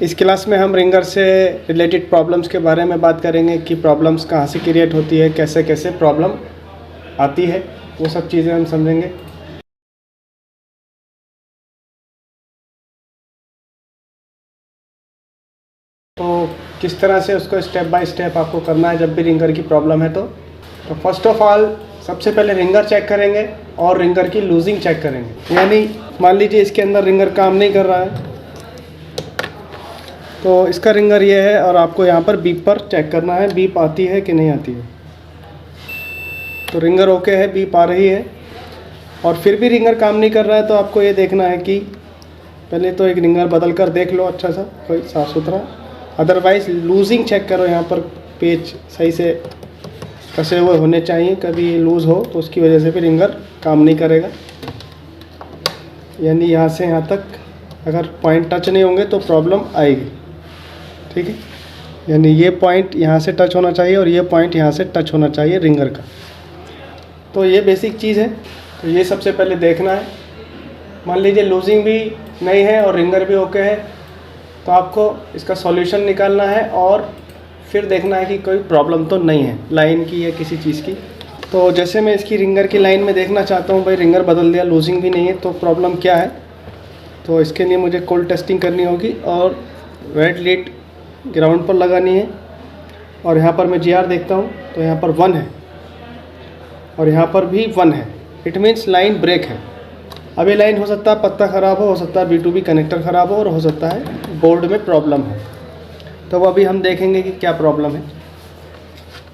इस क्लास में हम रिंगर से रिलेटेड प्रॉब्लम्स के बारे में बात करेंगे कि प्रॉब्लम्स कहाँ से क्रिएट होती है, कैसे कैसे प्रॉब्लम आती है, वो सब चीज़ें हम समझेंगे। तो किस तरह से उसको स्टेप बाय स्टेप आपको करना है जब भी रिंगर की प्रॉब्लम है। तो फर्स्ट ऑफ ऑल सबसे पहले रिंगर चेक करेंगे और रिंगर की लूजिंग चेक करेंगे। यानी मान लीजिए इसके अंदर रिंगर काम नहीं कर रहा है, तो इसका रिंगर ये है और आपको यहाँ पर बीप पर चेक करना है, बीप आती है कि नहीं आती है। तो रिंगर ओके है, बीप आ रही है। और फिर भी रिंगर काम नहीं कर रहा है तो आपको ये देखना है कि पहले तो एक रिंगर बदल कर देख लो अच्छा सा, कोई साफ़ सुथरा। अदरवाइज़ लूजिंग चेक करो, यहाँ पर पेच सही से कसे हुए होने चाहिए। कभी लूज़ हो तो उसकी वजह से भी रिंगर काम नहीं करेगा। यानी यहाँ से यहाँ तक अगर पॉइंट टच नहीं होंगे तो प्रॉब्लम आएगी। ठीक है, यानी ये पॉइंट यहाँ से टच होना चाहिए और ये पॉइंट यहाँ से टच होना चाहिए रिंगर का। तो ये बेसिक चीज़ है, तो ये सबसे पहले देखना है। मान लीजिए लूजिंग भी नहीं है और रिंगर भी ओके है, तो आपको इसका सॉल्यूशन निकालना है और फिर देखना है कि कोई प्रॉब्लम तो नहीं है लाइन की या किसी चीज़ की। तो जैसे मैं इसकी रिंगर की लाइन में देखना चाहता हूँ, भाई रिंगर बदल दिया, लूजिंग भी नहीं है, तो प्रॉब्लम क्या है। तो इसके लिए मुझे कोल्ड टेस्टिंग करनी होगी और रेड लीड ग्राउंड पर लगानी है। और यहाँ पर मैं GR देखता हूँ तो यहाँ पर 1 है और यहाँ पर भी 1 है। इट मीन्स लाइन ब्रेक है। अब ये लाइन हो सकता है पत्ता ख़राब हो सकता है B2B कनेक्टर ख़राब हो और हो सकता है बोर्ड में प्रॉब्लम हो। तो वो अभी हम देखेंगे कि क्या प्रॉब्लम है।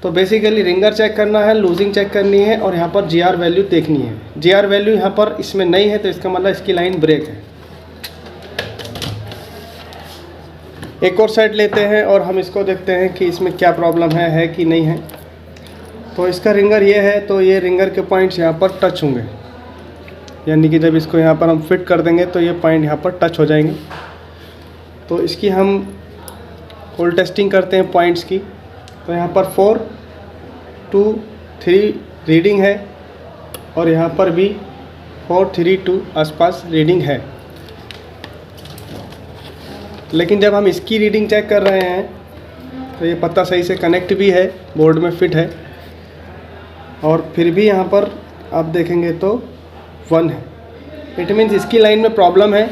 तो बेसिकली रिंगर चेक करना है, लूजिंग चेक करनी है और यहाँ पर GR वैल्यू देखनी है। GR वैल्यू यहाँ पर इसमें नहीं है तो इसका मतलब इसकी लाइन ब्रेक है। एक और साइड लेते हैं और हम इसको देखते हैं कि इसमें क्या प्रॉब्लम है कि नहीं है। तो इसका रिंगर ये है, तो ये रिंगर के पॉइंट्स यहाँ पर टच होंगे, यानी कि जब इसको यहाँ पर हम फिट कर देंगे तो ये पॉइंट यहाँ पर टच हो जाएंगे। तो इसकी हम कोल्ड टेस्टिंग करते हैं पॉइंट्स की। तो यहाँ पर 4, 2, 3 रीडिंग है और यहाँ पर भी 4, 3, 2 आसपास रीडिंग है। लेकिन जब हम इसकी रीडिंग चेक कर रहे हैं तो ये पत्ता सही से कनेक्ट भी है, बोर्ड में फिट है और फिर भी यहाँ पर आप देखेंगे तो 1 है। इट मीन्स इसकी लाइन में प्रॉब्लम है।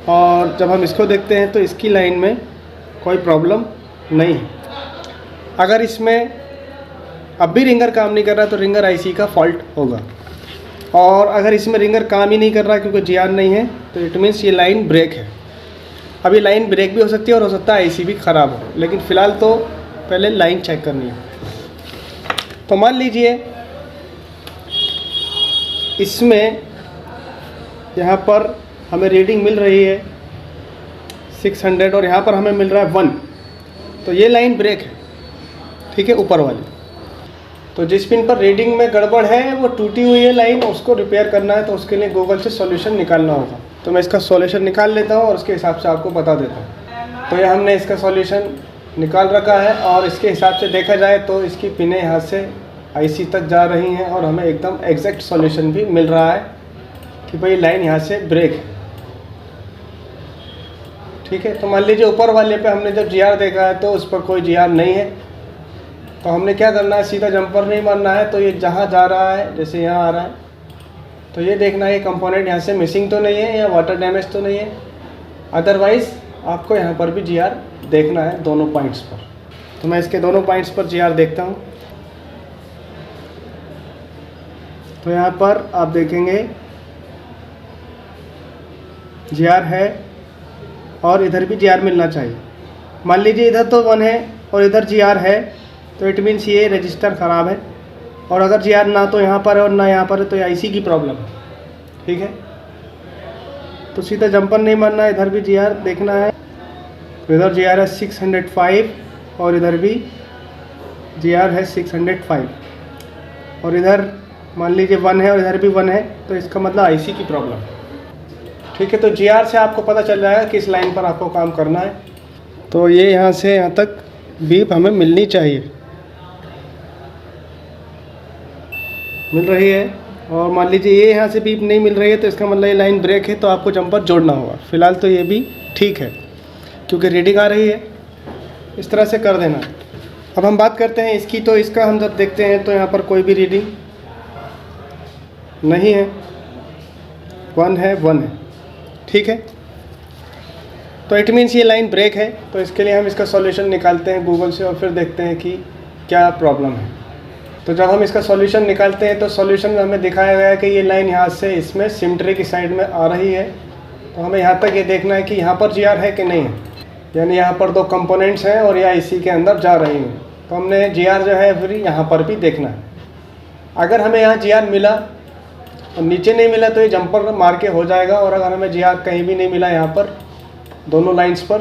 और जब हम इसको देखते हैं तो इसकी लाइन में कोई प्रॉब्लम नहीं है। अगर इसमें अब भी रिंगर काम नहीं कर रहा तो रिंगर IC का फॉल्ट होगा। और अगर इसमें रिंगर काम ही नहीं कर रहा क्योंकि GR नहीं है तो इट मीन्स ये लाइन ब्रेक है। अभी लाइन ब्रेक भी हो सकती है और हो सकता है IC भी ख़राब हो, लेकिन फ़िलहाल तो पहले लाइन चेक करनी है। तो मान लीजिए इसमें यहाँ पर हमें रीडिंग मिल रही है 600 और यहाँ पर हमें मिल रहा है 1, तो ये लाइन ब्रेक है। ठीक है, ऊपर वाली। तो जिस पिन पर रीडिंग में गड़बड़ है वो टूटी हुई है लाइन, उसको रिपेयर करना है तो उसके लिए गूगल से सॉल्यूशन निकालना होगा। तो मैं इसका सॉल्यूशन निकाल लेता हूँ और उसके हिसाब से आपको बता देता हूँ। तो ये हमने इसका सॉल्यूशन निकाल रखा है और इसके हिसाब से देखा जाए तो इसकी पिनें यहाँ से IC तक जा रही हैं और हमें एकदम एग्जैक्ट सॉल्यूशन भी मिल रहा है कि भाई लाइन यहाँ से ब्रेक है। ठीक है, तो मान लीजिए ऊपर वाले पे हमने जब GR देखा है तो उस पर कोई GR नहीं है, तो हमने क्या करना है, सीधा जंपर नहीं मारना है। तो ये जहाँ जा रहा है, जैसे यहाँ आ रहा है, तो ये देखना है कंपोनेंट यहाँ से मिसिंग तो नहीं है या वाटर डैमेज तो नहीं है। अदरवाइज़ आपको यहाँ पर भी GR देखना है दोनों पॉइंट्स पर। तो मैं इसके दोनों पॉइंट्स पर GR देखता हूँ। तो यहाँ पर आप देखेंगे GR है और इधर भी GR मिलना चाहिए। मान लीजिए इधर तो 1 है और इधर GR है, तो इट मीन्स ये रजिस्टर ख़राब है। और अगर GR ना तो यहाँ पर है और ना यहाँ पर है तो ये IC की प्रॉब्लम है। ठीक है, तो सीधा जंपर नहीं मारना है, इधर भी GR देखना है। तो इधर GR है 605 और इधर भी GR है 605 और इधर मान लीजिए 1 है और इधर भी 1 है, तो इसका मतलब IC की प्रॉब्लम है। ठीक है, तो GR से आपको पता चल जाएगा किस लाइन पर आपको काम करना है। तो ये यहाँ से यहाँ तक बीप हमें मिलनी चाहिए, मिल रही है। और मान लीजिए ये यहाँ से बीप नहीं मिल रही है तो इसका मतलब ये लाइन ब्रेक है, तो आपको जंपर जोड़ना होगा। फ़िलहाल तो ये भी ठीक है। क्योंकि रीडिंग आ रही है। इस तरह से कर देना। अब हम बात करते हैं इसकी। तो इसका हम जब देखते हैं तो यहाँ पर कोई भी रीडिंग नहीं है, 1 है, 1 है, ठीक है। तो इट मीन्स ये लाइन ब्रेक है। तो इसके लिए हम इसका सॉल्यूशन निकालते हैं गूगल से और फिर देखते हैं कि क्या प्रॉब्लम है। तो जब हम इसका सॉल्यूशन निकालते हैं तो सॉल्यूशन में हमें दिखाया गया है कि ये लाइन यहाँ से इसमें सिमेट्री की साइड में आ रही है। तो हमें यहाँ तक ये देखना है कि यहाँ पर GR है कि नहीं है, यानी यहाँ पर 2 कंपोनेंट्स हैं और यह इसी के अंदर जा रही हैं। तो हमने GR जो है फिर यहाँ पर भी देखना है। अगर हमें यहाँ GR मिला और नीचे नहीं मिला तो ये जंपर मार के हो जाएगा, और अगर हमें GR कहीं भी नहीं मिला यहाँ पर दोनों लाइंस पर,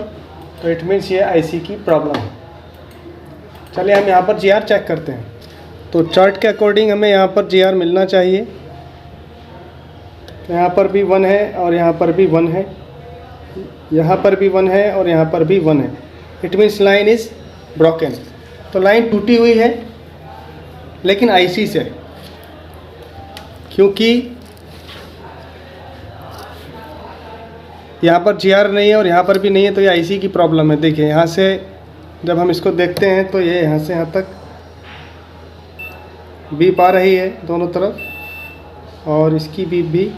तो इट मीन्स ये IC की प्रॉब्लम है। चलिए हम यहाँ पर GR चेक करते हैं। तो चार्ट के अकॉर्डिंग हमें यहाँ पर GR मिलना चाहिए। तो यहाँ पर भी 1 है और यहाँ पर भी 1 है, यहाँ पर भी 1 है और यहाँ पर भी 1 है। It means line is broken. तो लाइन टूटी हुई है लेकिन IC से, क्योंकि यहाँ पर GR नहीं है और यहाँ पर भी नहीं है, तो ये IC की प्रॉब्लम है। देखिए यहाँ से जब हम इसको देखते हैं तो ये यहाँ से यहाँ तक बीप आ रही है दोनों तरफ, और इसकी बीप भी,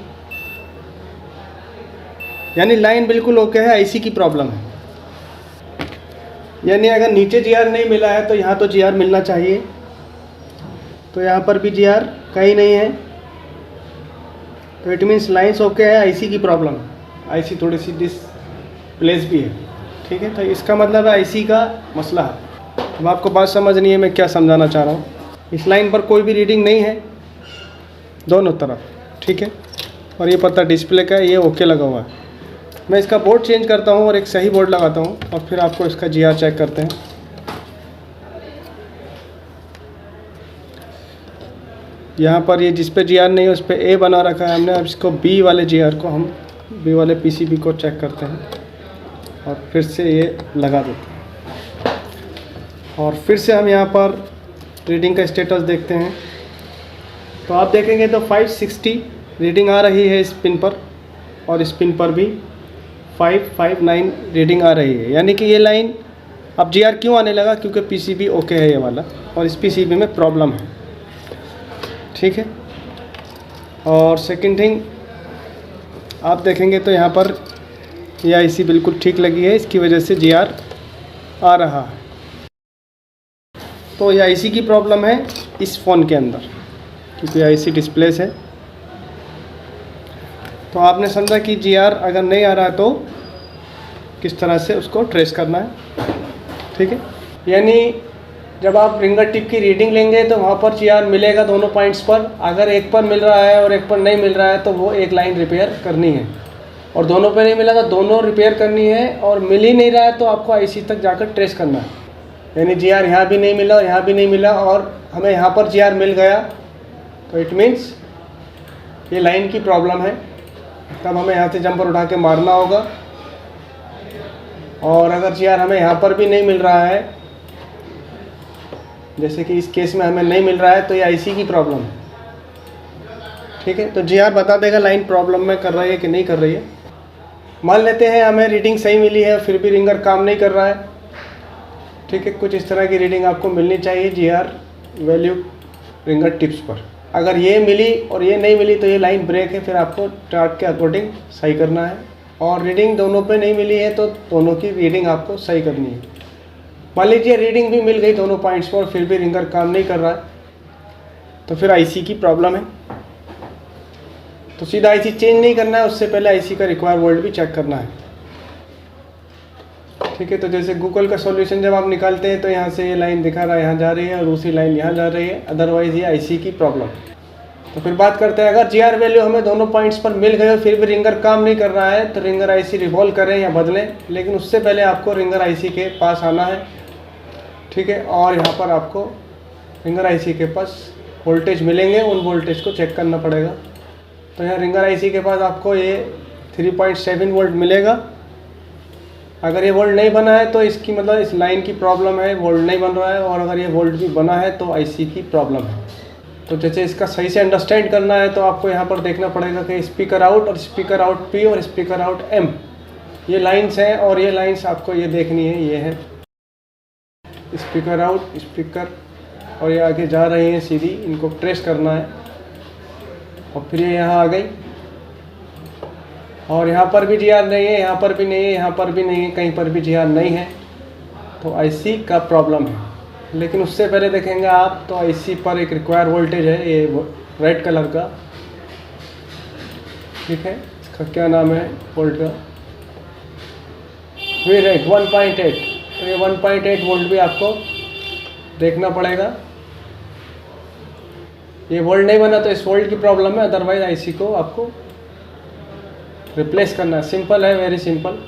यानी लाइन बिल्कुल ओके है, IC की प्रॉब्लम है। यानी अगर नीचे GR नहीं मिला है तो यहाँ तो GR मिलना चाहिए। तो यहाँ पर भी GR कहीं नहीं है, तो इट मीन्स लाइन्स ओके है, IC की प्रॉब्लम है। IC थोड़ी सी डिसप्लेस भी है, ठीक है। तो इसका मतलब है IC का मसला है। अब आपको बात समझ नहीं है मैं क्या समझाना चाह रहा हूँ। इस लाइन पर कोई भी रीडिंग नहीं है दोनों तरफ, ठीक है। और ये पता डिस्प्ले का है, ये ओके लगा हुआ है। मैं इसका बोर्ड चेंज करता हूँ और एक सही बोर्ड लगाता हूँ और फिर आपको इसका GR चेक करते हैं। यहाँ पर ये जिस पे GR नहीं है उस पर A बना रखा है हमने। अब इसको B वाले GR को हम B वाले PCB को चेक करते हैं और फिर से ये लगा देते हैं, और फिर से हम यहाँ पर रीडिंग का स्टेटस देखते हैं। तो आप देखेंगे तो 560 रीडिंग आ रही है इस पिन पर, और इस पिन पर भी 559 रीडिंग आ रही है। यानी कि ये लाइन अब GR क्यों आने लगा, क्योंकि PCB ओके है ये वाला, और इस PCB में प्रॉब्लम है, ठीक है। और सेकंड थिंग आप देखेंगे तो यहाँ पर ये IC बिल्कुल ठीक लगी है, इसकी वजह से GR आ रहा है। तो ये IC की प्रॉब्लम है इस फ़ोन के अंदर, क्योंकि IC डिस्प्लेस है। तो आपने समझा कि GR अगर नहीं आ रहा है तो किस तरह से उसको ट्रेस करना है, ठीक है। यानी जब आप रिंगर टिप की रीडिंग लेंगे तो वहाँ पर GR मिलेगा दोनों पॉइंट्स पर। अगर एक पर मिल रहा है और एक पर नहीं मिल रहा है तो वो एक लाइन रिपेयर करनी है, और दोनों पे नहीं मिला तो दोनों रिपेयर करनी है, और मिल ही नहीं रहा है तो आपको IC तक जाकर ट्रेस करना है। यानी GR यहाँ भी नहीं मिला और यहाँ भी नहीं मिला, और हमें यहाँ पर GR मिल गया, तो इट मीन्स ये लाइन की प्रॉब्लम है। तब हमें यहाँ से जंपर उठा के मारना होगा। और अगर GR हमें यहाँ पर भी नहीं मिल रहा है, जैसे कि इस केस में हमें नहीं मिल रहा है, तो ये IC की प्रॉब्लम है, ठीक है। तो GR बता देगा लाइन प्रॉब्लम में कर रही है कि नहीं कर रही है। मान लेते हैं हमें रीडिंग सही मिली है, फिर भी रिंगर काम नहीं कर रहा है, ठीक है। कुछ इस तरह की रीडिंग आपको मिलनी चाहिए GR वैल्यू रिंगर टिप्स पर। अगर ये मिली और ये नहीं मिली तो ये लाइन ब्रेक है, फिर आपको चार्ट के अकॉर्डिंग सही करना है। और रीडिंग दोनों पे नहीं मिली है तो दोनों की रीडिंग आपको सही करनी है। मान लीजिए रीडिंग भी मिल गई दोनों पॉइंट्स पर, फिर भी रिंगर काम नहीं कर रहा है, तो फिर IC की प्रॉब्लम है। तो सीधा IC चेंज नहीं करना है, उससे पहले IC का रिक्वायर वोल्ट भी चेक करना है, ठीक है। तो जैसे गूगल का सॉल्यूशन जब आप निकालते हैं तो यहाँ से ये लाइन दिखा रहा है यहाँ जा रही है और दूसरी लाइन यहाँ जा रही है, अदरवाइज़ ये IC की प्रॉब्लम। तो फिर बात करते हैं, अगर GR वैल्यू हमें दोनों पॉइंट्स पर मिल गए फिर भी रिंगर काम नहीं कर रहा है, तो रिंगर IC रिवॉल्व करें या बदलें। लेकिन उससे पहले आपको रिंगर IC के पास आना है, ठीक है। और यहाँ पर आपको रिंगर IC के पास वोल्टेज मिलेंगे, उन वोल्टेज को चेक करना पड़ेगा। तो यहाँ रिंगर IC के पास आपको ये 3.7 वोल्ट मिलेगा। अगर ये वोल्ट नहीं बना है तो इसकी मतलब इस लाइन की प्रॉब्लम है, वोल्ट नहीं बन रहा है। और अगर ये वोल्ट भी बना है तो IC की प्रॉब्लम है। तो जैसे इसका सही से अंडरस्टैंड करना है तो आपको यहाँ पर देखना पड़ेगा कि स्पीकर आउट और स्पीकर आउट P और स्पीकर आउट M ये लाइंस हैं और ये लाइंस आपको ये देखनी है। ये है स्पीकर आउट, स्पीकर, और ये आगे जा रही हैं सीधी, इनको ट्रेस करना है। और फिर ये यहाँ आ गई और यहाँ पर भी GR नहीं है, यहाँ पर भी नहीं है, यहाँ पर भी नहीं है, कहीं पर भी GR नहीं है। तो IC का प्रॉब्लम है। लेकिन उससे पहले देखेंगे आप, तो IC पर एक रिक्वायर वोल्टेज है, ये रेड कलर का, ठीक है, इसका क्या नाम है वोल्ट का, वी रेट 1.8। तो ये 1.8 वोल्ट भी आपको देखना पड़ेगा। ये वोल्ट नहीं बना तो इस वोल्ट की प्रॉब्लम है, अदरवाइज IC को आपको रिप्लेस करना है। सिंपल है, वेरी सिंपल।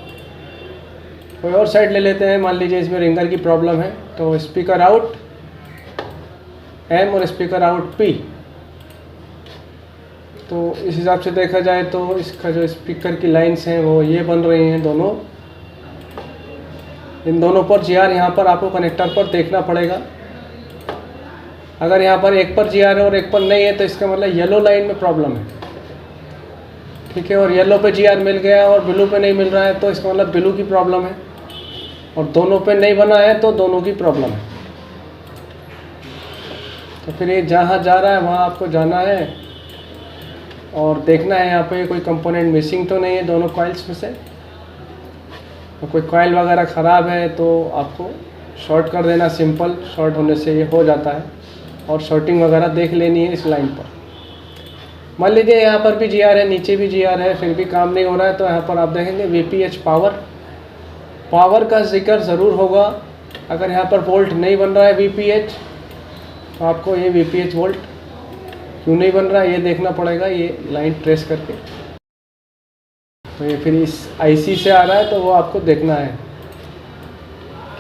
कोई और साइड ले लेते हैं, मान लीजिए इसमें रिंगर की प्रॉब्लम है। तो स्पीकर आउट M और स्पीकर आउट P। तो इस हिसाब से देखा जाए तो इसका जो स्पीकर की लाइंस हैं वो ये बन रही हैं दोनों। इन दोनों पर GR यहाँ पर आपको कनेक्टर पर देखना पड़ेगा। अगर यहाँ पर एक पर GR है और एक पर नहीं है तो इसका मतलब येलो लाइन में प्रॉब्लम है, ठीक है। और येलो पे GR मिल गया और ब्लू पे नहीं मिल रहा है तो इसका मतलब ब्लू की प्रॉब्लम है। और दोनों पे नहीं बना है तो दोनों की प्रॉब्लम है। तो फिर ये जहाँ जा रहा है वहाँ आपको जाना है और देखना है यहाँ पे कोई कंपोनेंट मिसिंग तो नहीं है दोनों कॉइल्स में से। तो कोई कॉइल वगैरह ख़राब है तो आपको शॉर्ट कर देना, सिंपल शॉर्ट होने से ये हो जाता है। और शॉर्टिंग वगैरह देख लेनी है इस लाइन पर। मान लीजिए यहाँ पर भी GR है, नीचे भी GR है, फिर भी काम नहीं हो रहा है तो यहाँ पर आप देखेंगे VPH पावर का जिक्र ज़रूर होगा। अगर यहाँ पर वोल्ट नहीं बन रहा है VPH तो आपको ये VPH वोल्ट क्यों नहीं बन रहा है ये देखना पड़ेगा, ये लाइन ट्रेस करके। तो ये फिर इस IC से आ रहा है तो वो आपको देखना है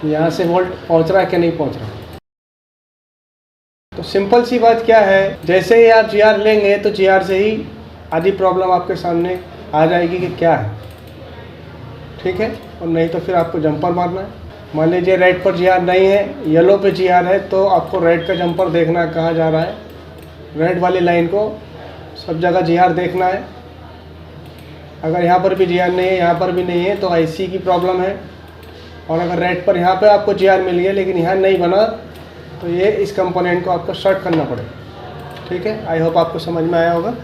कि यहाँ से वोल्ट पहुँच रहा है कि नहीं पहुँच रहा है। तो सिंपल सी बात क्या है, जैसे ही आप GR लेंगे तो GR से ही आधी प्रॉब्लम आपके सामने आ जाएगी कि क्या है, ठीक है। और नहीं तो फिर आपको जंपर मारना है। मान लीजिए रेड पर GR नहीं है, येलो पे GR है, तो आपको रेड का जंपर देखना है कहाँ जा रहा है। रेड वाली लाइन को सब जगह GR देखना है। अगर यहाँ पर भी GR नहीं है, यहाँ पर भी नहीं है तो IC की प्रॉब्लम है। और अगर रेड पर यहाँ पे आपको GR मिल गया लेकिन यहाँ नहीं बना तो ये इस कंपोनेंट को आपको शॉर्ट करना पड़ेगा, ठीक है। आई होप आपको समझ में आया होगा।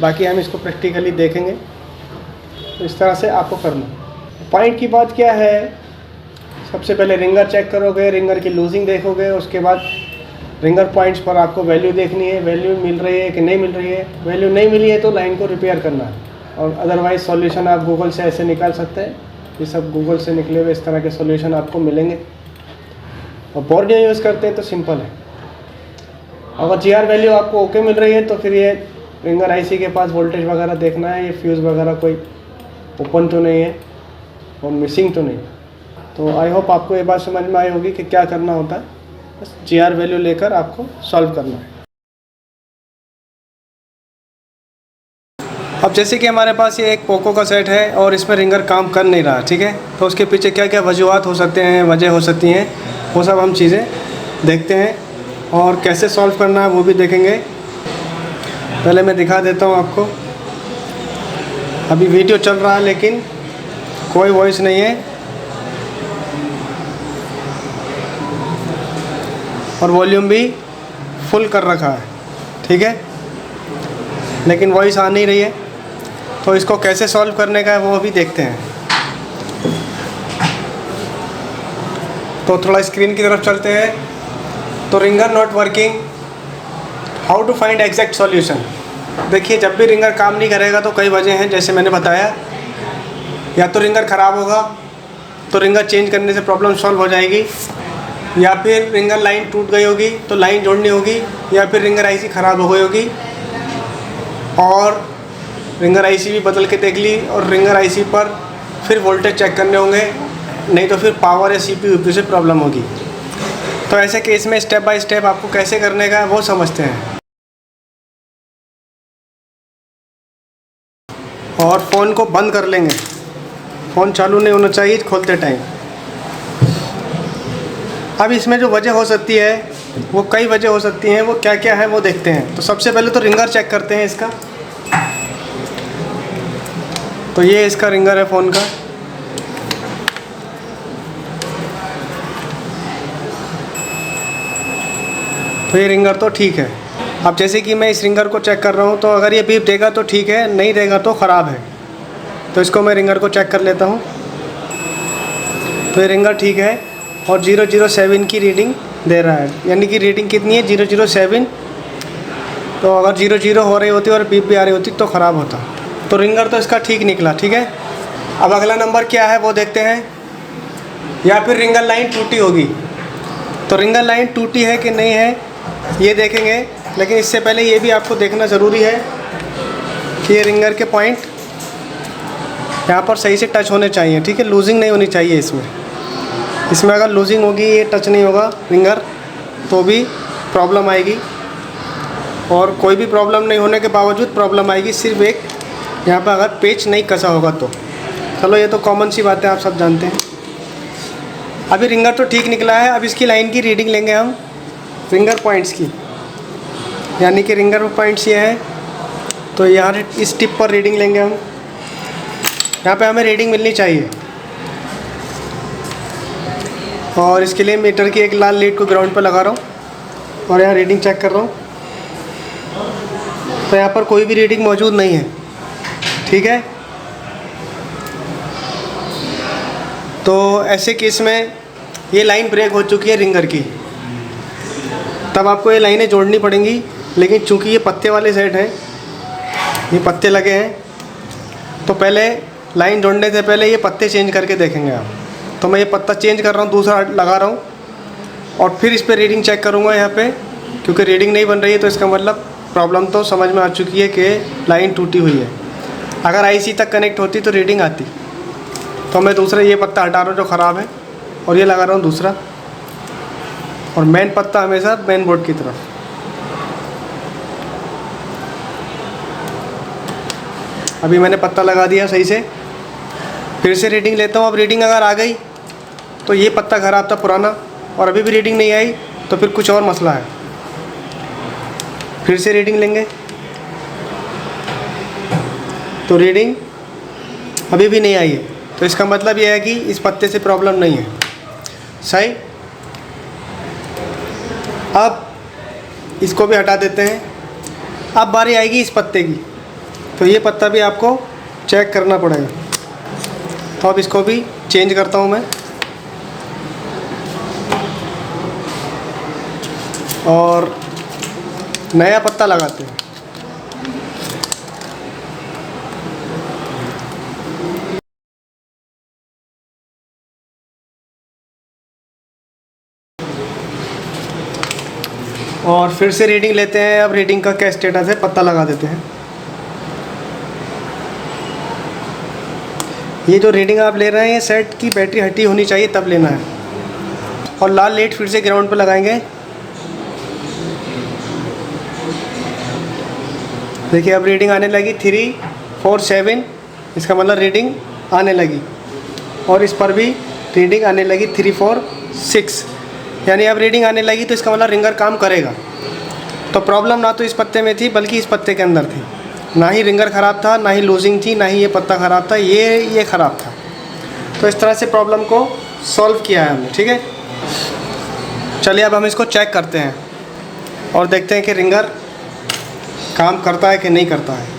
बाकी हम इसको प्रैक्टिकली देखेंगे। तो इस तरह से आपको करना। पॉइंट की बात क्या है, सबसे पहले रिंगर चेक करोगे, रिंगर की लूजिंग देखोगे, उसके बाद रिंगर पॉइंट्स पर आपको वैल्यू देखनी है, वैल्यू मिल रही है कि नहीं मिल रही है। वैल्यू नहीं मिली है तो लाइन को रिपेयर करना है। और अदरवाइज सॉल्यूशन आप गूगल से ऐसे निकाल सकते हैं। ये सब गूगल से निकले हुए इस तरह के सॉल्यूशन आपको मिलेंगे। और बोर्ड नहीं यूज़ करते हैं तो सिंपल है। अगर GR वैल्यू आपको ओके मिल रही है तो फिर ये रिंगर IC के पास वोल्टेज वगैरह देखना है, ये फ्यूज़ वगैरह कोई ओपन तो नहीं है और मिसिंग तो नहीं। तो आई होप आपको ये बात समझ में आई होगी कि क्या करना होता है। बस GR वैल्यू लेकर आपको सॉल्व करना है। अब जैसे कि हमारे पास ये एक पोको का सेट है और इसमें रिंगर काम कर नहीं रहा, ठीक है। तो उसके पीछे क्या क्या वजूहात हो सकते हैं, वजह हो सकती हैं, वो सब हम चीज़ें देखते हैं और कैसे सॉल्व करना है वो भी देखेंगे। पहले मैं दिखा देता हूँ आपको। अभी वीडियो चल रहा है लेकिन कोई वॉइस नहीं है और वॉल्यूम भी फुल कर रखा है, ठीक है, लेकिन वॉइस आ नहीं रही है। तो इसको कैसे सॉल्व करने का है वो भी देखते हैं। तो थोड़ा स्क्रीन की तरफ चलते हैं। तो ringer not working, how to find exact solution. देखिए, जब भी रिंगर काम नहीं करेगा तो कई वजह हैं, जैसे मैंने बताया। या तो रिंगर ख़राब होगा तो रिंगर चेंज करने से प्रॉब्लम सॉल्व हो जाएगी, या फिर रिंगर लाइन टूट गई होगी तो लाइन जोड़नी होगी, या फिर रिंगर IC ख़राब हो गई होगी और रिंगर IC भी बदल के देख ली और रिंगर IC पर फिर वोल्टेज चेक करने होंगे, नहीं तो फिर पावर या CPU से प्रॉब्लम होगी। तो ऐसे केस में स्टेप बाय स्टेप आपको कैसे करने का है वो समझते हैं। और फ़ोन को बंद कर लेंगे, फ़ोन चालू नहीं होना चाहिए खोलते टाइम। अब इसमें जो वजह हो सकती है वो कई वजह हो सकती हैं, वो क्या क्या है वो देखते हैं। तो सबसे पहले तो रिंगर चेक करते हैं इसका। तो ये इसका रिंगर है फ़ोन का, तो ये रिंगर तो ठीक है। अब जैसे कि मैं इस रिंगर को चेक कर रहा हूँ, तो अगर ये बीप देगा तो ठीक है, नहीं देगा तो ख़राब है। तो इसको मैं रिंगर को चेक कर लेता हूँ। तो ये रिंगर ठीक है और 007 की रीडिंग दे रहा है, यानी कि रीडिंग कितनी है 007। तो अगर 00 हो रही होती और बीप भी आ रही होती तो ख़राब होता। तो रिंगर तो इसका ठीक निकला, ठीक है। अब अगला नंबर क्या है वो देखते हैं, या फिर रिंगर लाइन टूटी होगी। तो रिंगर लाइन टूटी है कि नहीं है ये देखेंगे, लेकिन इससे पहले ये भी आपको देखना ज़रूरी है कि ये रिंगर के पॉइंट यहाँ पर सही से टच होने चाहिए, ठीक है। लूजिंग नहीं होनी चाहिए इसमें अगर लूजिंग होगी, ये टच नहीं होगा रिंगर, तो भी प्रॉब्लम आएगी। और कोई भी प्रॉब्लम नहीं होने के बावजूद प्रॉब्लम आएगी, सिर्फ एक यहाँ पर अगर पेच नहीं कसा होगा तो। चलो ये तो कॉमन सी बात है, आप सब जानते हैं। अभी रिंगर तो ठीक निकला है। अब इसकी लाइन की रीडिंग लेंगे हम, रिंगर पॉइंट्स की, यानी कि रिंगर पॉइंट्स ये हैं। तो यहाँ इस टिप पर रीडिंग लेंगे हम। यहाँ पे हमें रीडिंग मिलनी चाहिए, और इसके लिए मीटर की एक लाल लीड को ग्राउंड पर लगा रहा हूँ और यहाँ रीडिंग चेक कर रहा हूँ। तो यहाँ पर कोई भी रीडिंग मौजूद नहीं है, ठीक है। तो ऐसे केस में ये लाइन ब्रेक हो चुकी है रिंगर की, तब आपको ये लाइनें जोड़नी पड़ेंगी। लेकिन चूंकि ये पत्ते वाले सेट हैं, ये पत्ते लगे हैं, तो पहले लाइन जोड़ने से पहले ये पत्ते चेंज करके देखेंगे आप। तो मैं ये पत्ता चेंज कर रहा हूँ, दूसरा लगा रहा हूँ, और फिर इस पर रीडिंग चेक करूँगा यहाँ पे, क्योंकि रीडिंग नहीं बन रही है। तो इसका मतलब प्रॉब्लम तो समझ में आ चुकी है कि लाइन टूटी हुई है। अगर आईसी तक कनेक्ट होती तो रीडिंग आती। तो मैं दूसरा ये पत्ता हटा रहा हूँ जो ख़राब है, और ये लगा रहा हूँ दूसरा, और मेन पत्ता हमेशा मेन बोर्ड की तरफ। अभी मैंने पत्ता लगा दिया सही से, फिर से रीडिंग लेता हूँ। अब रीडिंग अगर आ गई तो ये पत्ता ख़राब था पुराना, और अभी भी रीडिंग नहीं आई तो फिर कुछ और मसला है। फिर से रीडिंग लेंगे, तो रीडिंग अभी भी नहीं आई है, तो इसका मतलब यह है कि इस पत्ते से प्रॉब्लम नहीं है, सही। अब इसको भी हटा देते हैं। अब बारी आएगी इस पत्ते की, तो ये पत्ता भी आपको चेक करना पड़ेगा। तो अब इसको भी चेंज करता हूँ मैं, और नया पत्ता लगाते हैं। और फिर से रीडिंग लेते हैं। अब रीडिंग का क्या स्टेटस है पत्ता लगा देते हैं। ये जो रीडिंग आप ले रहे हैं, ये सेट की बैटरी हटी होनी चाहिए तब लेना है। और लाल लीड फिर से ग्राउंड पर लगाएंगे। देखिए अब रीडिंग आने लगी 347, इसका मतलब रीडिंग आने लगी। और इस पर भी रीडिंग आने लगी 346, यानी अब रीडिंग आने लगी, तो इसका मतलब रिंगर काम करेगा। तो प्रॉब्लम ना तो इस पत्ते में थी बल्कि इस पत्ते के अंदर थी। ना ही रिंगर ख़राब था, ना ही लूजिंग थी, ना ही ये पत्ता ख़राब था, ये ख़राब था। तो इस तरह से प्रॉब्लम को सॉल्व किया है हमने, ठीक है। चलिए अब हम इसको चेक करते हैं और देखते हैं कि रिंगर काम करता है कि नहीं करता है।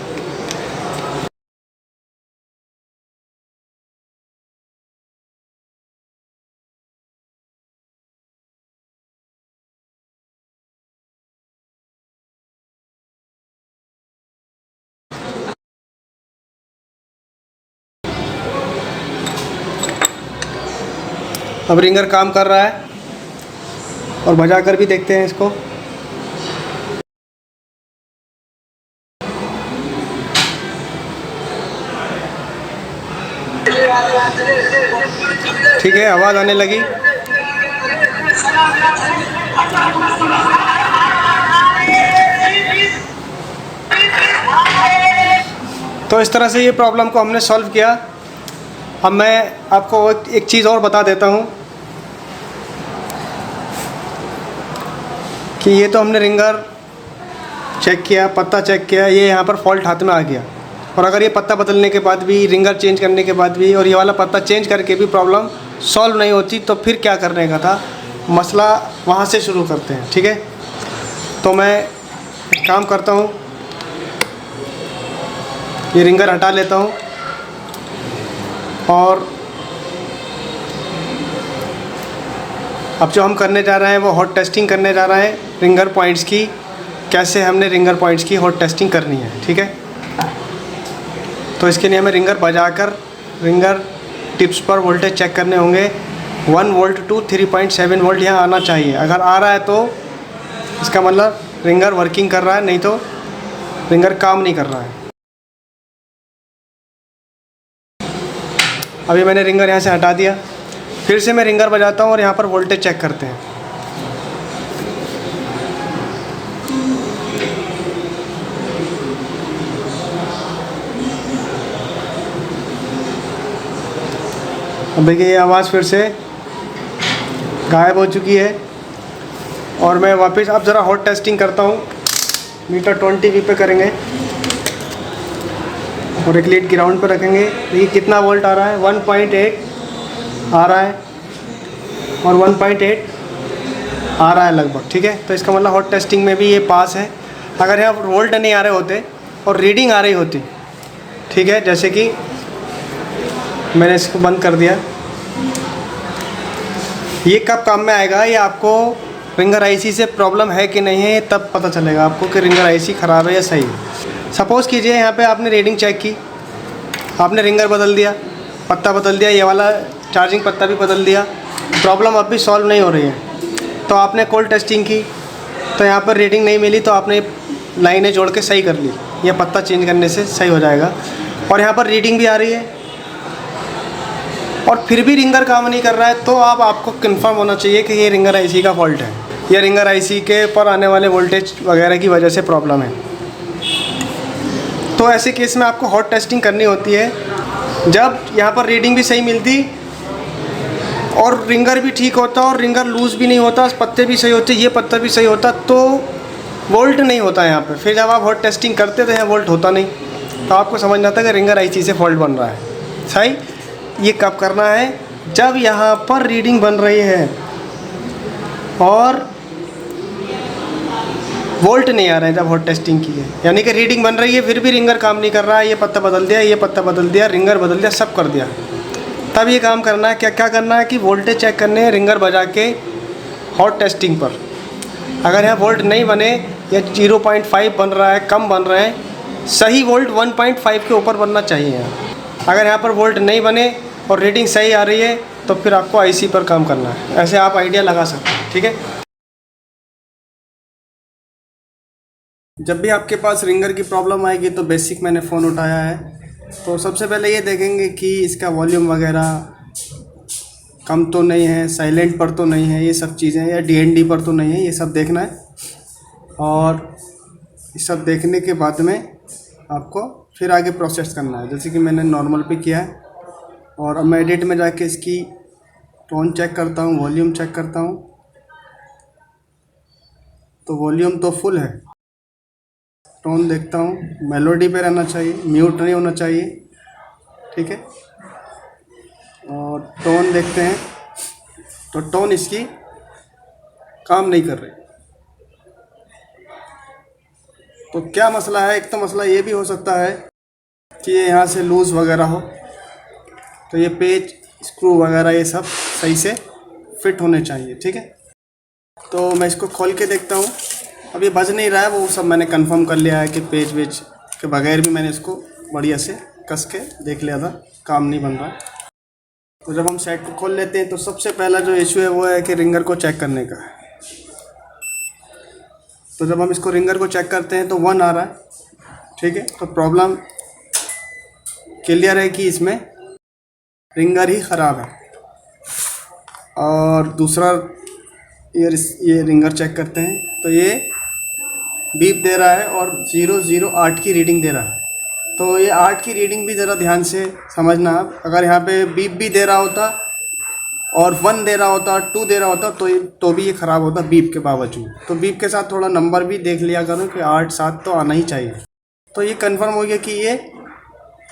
अब रिंगर काम कर रहा है, और बजा कर भी देखते हैं इसको। ठीक है, आवाज़ आने लगी। तो इस तरह से ये प्रॉब्लम को हमने सॉल्व किया। अब मैं आपको एक चीज़ और बता देता हूँ कि ये तो हमने रिंगर चेक किया, पत्ता चेक किया, ये यहाँ पर फॉल्ट हाथ में आ गया। और अगर ये पत्ता बदलने के बाद भी, रिंगर चेंज करने के बाद भी, और ये वाला पत्ता चेंज करके भी प्रॉब्लम सॉल्व नहीं होती, तो फिर क्या करने का था, मसला वहाँ से शुरू करते हैं, ठीक है। तो मैं एक काम करता हूँ, ये रिंगर हटा लेता हूँ और अब जो हम करने जा रहे हैं वो हॉट टेस्टिंग करने जा रहे हैं रिंगर पॉइंट्स की। कैसे हमने रिंगर पॉइंट्स की हॉट टेस्टिंग करनी है, ठीक है। तो इसके लिए हमें रिंगर बजाकर रिंगर टिप्स पर वोल्टेज चेक करने होंगे। 1 वोल्ट टू 3.7 वोल्ट यहाँ आना चाहिए। अगर आ रहा है तो इसका मतलब रिंगर वर्किंग कर रहा है, नहीं तो रिंगर काम नहीं कर रहा है। अभी मैंने रिंगर यहाँ से हटा दिया, फिर से मैं रिंगर बजाता हूँ और यहाँ पर वोल्टेज चेक करते हैं। अब देखिए ये आवाज़ फिर से गायब हो चुकी है और मैं वापस अब ज़रा हॉट टेस्टिंग करता हूँ। मीटर 20V पे करेंगे और एक लीड ग्राउंड पर रखेंगे। देखिए कितना वोल्ट आ रहा है, 1.8 आ रहा है और 1.8 आ रहा है लगभग, ठीक है। तो इसका मतलब हॉट टेस्टिंग में भी ये पास है। अगर यहाँ वोल्ट नहीं आ रहे होते और रीडिंग आ रही होती, ठीक है, जैसे कि मैंने इसको बंद कर दिया, ये कब काम में आएगा, ये आपको रिंगर आईसी से प्रॉब्लम है कि नहीं है तब पता चलेगा आपको कि रिंगर आईसी ख़राब है या सही है। सपोज़ कीजिए यहाँ पे आपने रीडिंग चेक की, आपने रिंगर बदल दिया, पत्ता बदल दिया, ये वाला चार्जिंग पत्ता भी बदल दिया, प्रॉब्लम अब भी सॉल्व नहीं हो रही है। तो आपने कोल्ड टेस्टिंग की तो यहाँ पर रीडिंग नहीं मिली, तो आपने लाइनें जोड़ के सही कर ली, ये पत्ता चेंज करने से सही हो जाएगा। और यहाँ पर रीडिंग भी आ रही है और फिर भी रिंगर काम नहीं कर रहा है, तो आपको कंफर्म होना चाहिए कि ये रिंगर आईसी का फॉल्ट है या रिंगर आईसी के पर आने वाले वोल्टेज वगैरह की वजह से प्रॉब्लम है। तो ऐसे केस में आपको हॉट टेस्टिंग करनी होती है जब यहाँ पर रीडिंग भी सही मिलती और रिंगर भी ठीक होता और रिंगर लूज़ भी नहीं होता, पत्ते भी सही होते, ये पत्ता भी सही होता, तो वोल्ट नहीं होता यहाँ पे। फिर जब आप हॉट टेस्टिंग करते तो यहाँ वोल्ट होता नहीं, तो आपको समझना था कि रिंगर आईसी से फॉल्ट बन रहा है। सही, ये कब करना है, जब यहाँ पर रीडिंग बन रही है और वोल्ट नहीं आ रहा है, जब हॉट टेस्टिंग की है, यानी कि रीडिंग बन रही है फिर भी रिंगर काम नहीं कर रहा है, ये पत्ता बदल दिया, ये पत्ता बदल दिया, रिंगर बदल दिया, सब कर दिया, तब ये काम करना है। क्या क्या करना है कि वोल्टेज चेक करने हैं रिंगर बजा के हॉट टेस्टिंग पर। अगर यहाँ वोल्ट नहीं बने या 0.5 बन रहा है, कम बन रहे हैं, सही वोल्ट 1.5 के ऊपर बनना चाहिए यहाँ। अगर यहाँ पर वोल्ट नहीं बने और रीडिंग सही आ रही है तो फिर आपको आईसी पर काम करना है। ऐसे आप आइडिया लगा सकते हैं, ठीक है। जब भी आपके पास रिंगर की प्रॉब्लम आएगी तो बेसिक मैंने फ़ोन उठाया है, तो सबसे पहले ये देखेंगे कि इसका वॉल्यूम वगैरह कम तो नहीं है, साइलेंट पर तो नहीं है, ये सब चीज़ें, या डीएनडी पर तो नहीं है, ये सब देखना है। और ये सब देखने के बाद में आपको फिर आगे प्रोसेस करना है। जैसे कि मैंने नॉर्मल पे किया है और अब मैं एडिट में जाके इसकी टोन चेक करता हूँ, वॉल्यूम चेक करता हूँ, तो वॉल्यूम तो फुल है। टोन देखता हूँ, मेलोडी पे रहना चाहिए, म्यूट नहीं होना चाहिए, ठीक है। और टोन देखते हैं तो टोन इसकी काम नहीं कर रही। तो क्या मसला है, एक तो मसला ये भी हो सकता है कि ये यहाँ से लूज़ वगैरह हो, तो ये पेच स्क्रू वगैरह ये सब सही से फिट होने चाहिए, ठीक है। तो मैं इसको खोल के देखता हूँ, अब ये बज नहीं रहा है, वो सब मैंने कंफर्म कर लिया है कि पेच वेच के बगैर भी मैंने इसको बढ़िया से कस के देख लिया था, काम नहीं बन रहा। तो जब हम सेट को खोल लेते हैं तो सबसे पहला जो इशू है वो है कि रिंगर को चेक करने का। तो जब हम इसको रिंगर को चेक करते हैं तो 1 आ रहा है, ठीक है। तो प्रॉब्लम क्लियर है कि इसमें रिंगर ही ख़राब है। और दूसरा ये रिंगर चेक करते हैं तो ये बीप दे रहा है और 008 की रीडिंग दे रहा है। तो ये 8 की रीडिंग भी ज़रा ध्यान से समझना आप। अगर यहाँ पे बीप भी दे रहा होता और 1 दे रहा होता, 2 दे रहा होता, तो भी ये ख़राब होता बीप के बावजूद। तो बीप के साथ थोड़ा नंबर भी देख लिया करो कि 8, 7 तो आना ही चाहिए। तो ये कंफर्म हो गया कि ये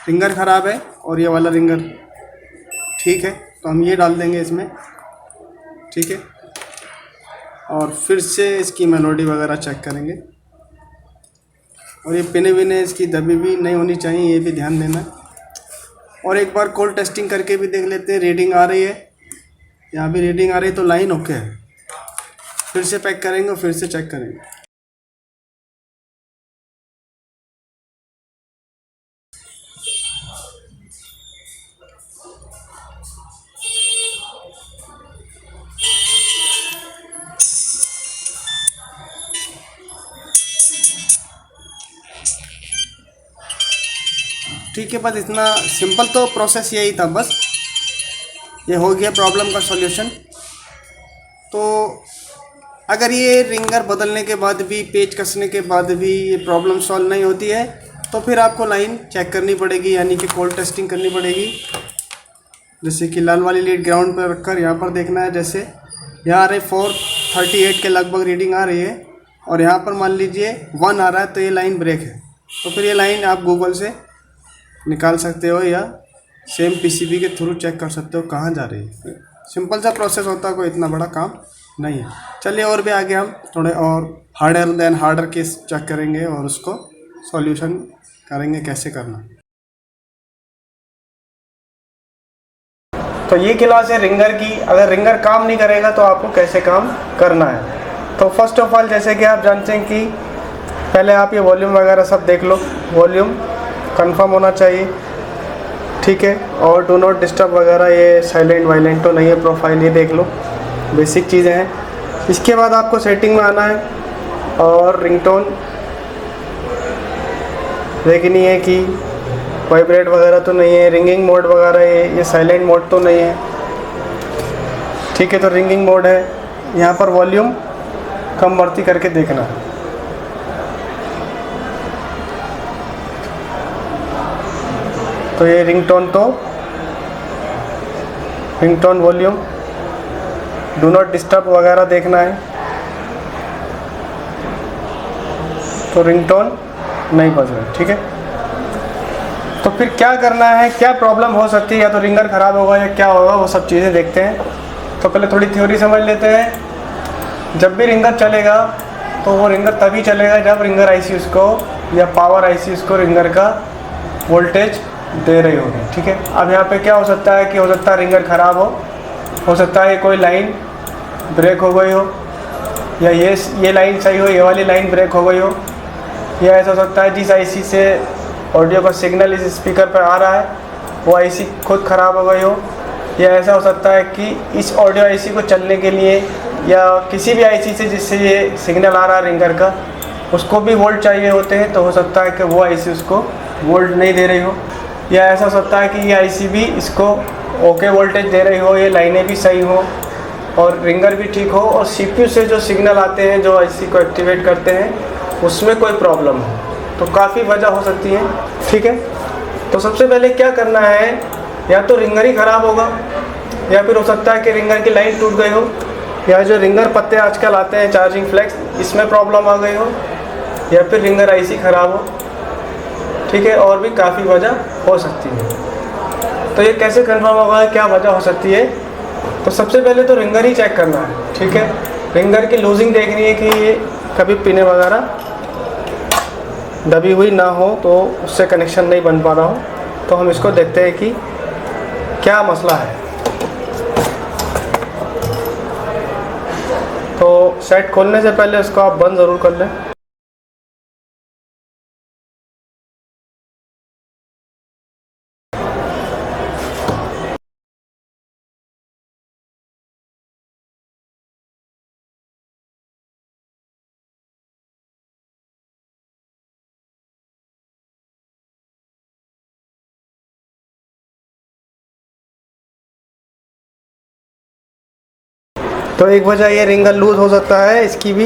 रिंगर ख़राब है और ये वाला रिंगर ठीक है। तो हम ये डाल देंगे इसमें, ठीक है। और फिर से इसकी मेलोडी वगैरह चेक करेंगे। और ये पिने विने इसकी दबी भी नहीं होनी चाहिए, ये भी ध्यान देना। और एक बार कोल्ड टेस्टिंग करके भी देख लेते हैं। रीडिंग आ रही है, यहाँ भी रीडिंग आ रही है तो लाइन ओके है। फिर से पैक करेंगे और फिर से चेक करेंगे। ठीक है, बस इतना सिंपल तो प्रोसेस यही था। बस ये हो गया प्रॉब्लम का सॉल्यूशन। तो अगर ये रिंगर बदलने के बाद भी, पेच कसने के बाद भी ये प्रॉब्लम सॉल्व नहीं होती है तो फिर आपको लाइन चेक करनी पड़ेगी, यानी कि कोल्ड टेस्टिंग करनी पड़ेगी। जैसे कि लाल वाली लीड ग्राउंड पर रखकर यहाँ पर देखना है। जैसे यहाँ आ रही 438 के लगभग रीडिंग आ रही है और यहाँ पर मान लीजिए 1 आ रहा है तो ये लाइन ब्रेक है। तो फिर ये लाइन आप गूगल से निकाल सकते हो या सेम पीसीबी के थ्रू चेक कर सकते हो कहाँ जा रही है। सिंपल सा प्रोसेस होता है, कोई इतना बड़ा काम नहीं है। चलिए और भी आगे हम थोड़े और हार्डर केस चेक करेंगे और उसको सॉल्यूशन करेंगे कैसे करना। तो ये क्लास है रिंगर की। अगर रिंगर काम नहीं करेगा तो आपको कैसे काम करना है। तो फर्स्ट ऑफ ऑल, जैसे कि आप जानते हैं कि पहले आप ये वॉल्यूम वगैरह सब देख लो। वॉल्यूम कंफर्म होना चाहिए, ठीक है। और डू नॉट डिस्टर्ब वगैरह ये साइलेंट वाइलेंट तो नहीं है, प्रोफाइल ये देख लो, बेसिक चीज़ें हैं। इसके बाद आपको सेटिंग में आना है और रिंगटोन देखनी है कि वाइब्रेट वगैरह तो नहीं है, रिंगिंग मोड वगैरह ये साइलेंट मोड तो नहीं है, ठीक है। तो रिंगिंग मोड है। यहाँ पर वॉल्यूम कम बढ़ती करके देखना है। तो ये ringtone volume do not disturb वगैरह देखना है। तो रिंगटोन नहीं बज रहा, ठीक है। तो फिर क्या करना है, क्या प्रॉब्लम हो सकती है, या तो रिंगर ख़राब होगा या क्या होगा, वो सब चीज़ें देखते हैं। तो पहले थोड़ी थ्योरी समझ लेते हैं। जब भी रिंगर चलेगा तो वो रिंगर तभी चलेगा जब रिंगर आईसी उसको या पावर आईसी उसको रिंगर का वोल्टेज दे रही होगी, ठीक है। अब यहाँ पे क्या हो सकता है कि हो सकता है रिंगर ख़राब हो सकता है कोई लाइन ब्रेक हो गई हो, या ये लाइन सही हो, ये वाली लाइन ब्रेक हो गई हो, या ऐसा हो सकता है जिस आईसी से ऑडियो का सिग्नल इस स्पीकर पर आ रहा है वो आईसी खुद ख़राब हो गई हो, या ऐसा हो सकता है कि इस ऑडियो आईसी को चलने के लिए या किसी भी आईसी से जिससे ये सिग्नल आ रहा है रिंगर का, उसको भी वोल्ट चाहिए होते हैं। तो हो सकता है कि वो आईसी उसको वोल्ट नहीं दे रही हो, या ऐसा हो सकता है कि ये आईसी भी इसको ओके वोल्टेज दे रही हो, ये लाइनें भी सही हो और रिंगर भी ठीक हो, और सीपीयू से जो सिग्नल आते हैं जो आईसी को एक्टिवेट करते हैं उसमें कोई प्रॉब्लम हो। तो काफ़ी वजह हो सकती है, ठीक है। तो सबसे पहले क्या करना है, या तो रिंगर ही ख़राब होगा, या फिर हो सकता है कि रिंगर की लाइन टूट गई हो, या जो रिंगर पत्ते आजकल आते हैं चार्जिंग फ्लेक्स, इसमें प्रॉब्लम आ गई हो, या फिर रिंगर आईसी ख़राब हो, ठीक है। और भी काफ़ी वजह हो सकती है। तो ये कैसे कंफर्म होगा क्या वजह हो सकती है। तो सबसे पहले तो रिंगर ही चेक करना है, ठीक है। रिंगर की लूजिंग देखनी है कि ये कभी पिने वगैरह दबी हुई ना हो, तो उससे कनेक्शन नहीं बन पा रहा हो। तो हम इसको देखते हैं कि क्या मसला है। तो सेट खोलने से पहले इसको आप बंद ज़रूर कर लें। तो एक वजह ये रिंगर लूज़ हो सकता है, इसकी भी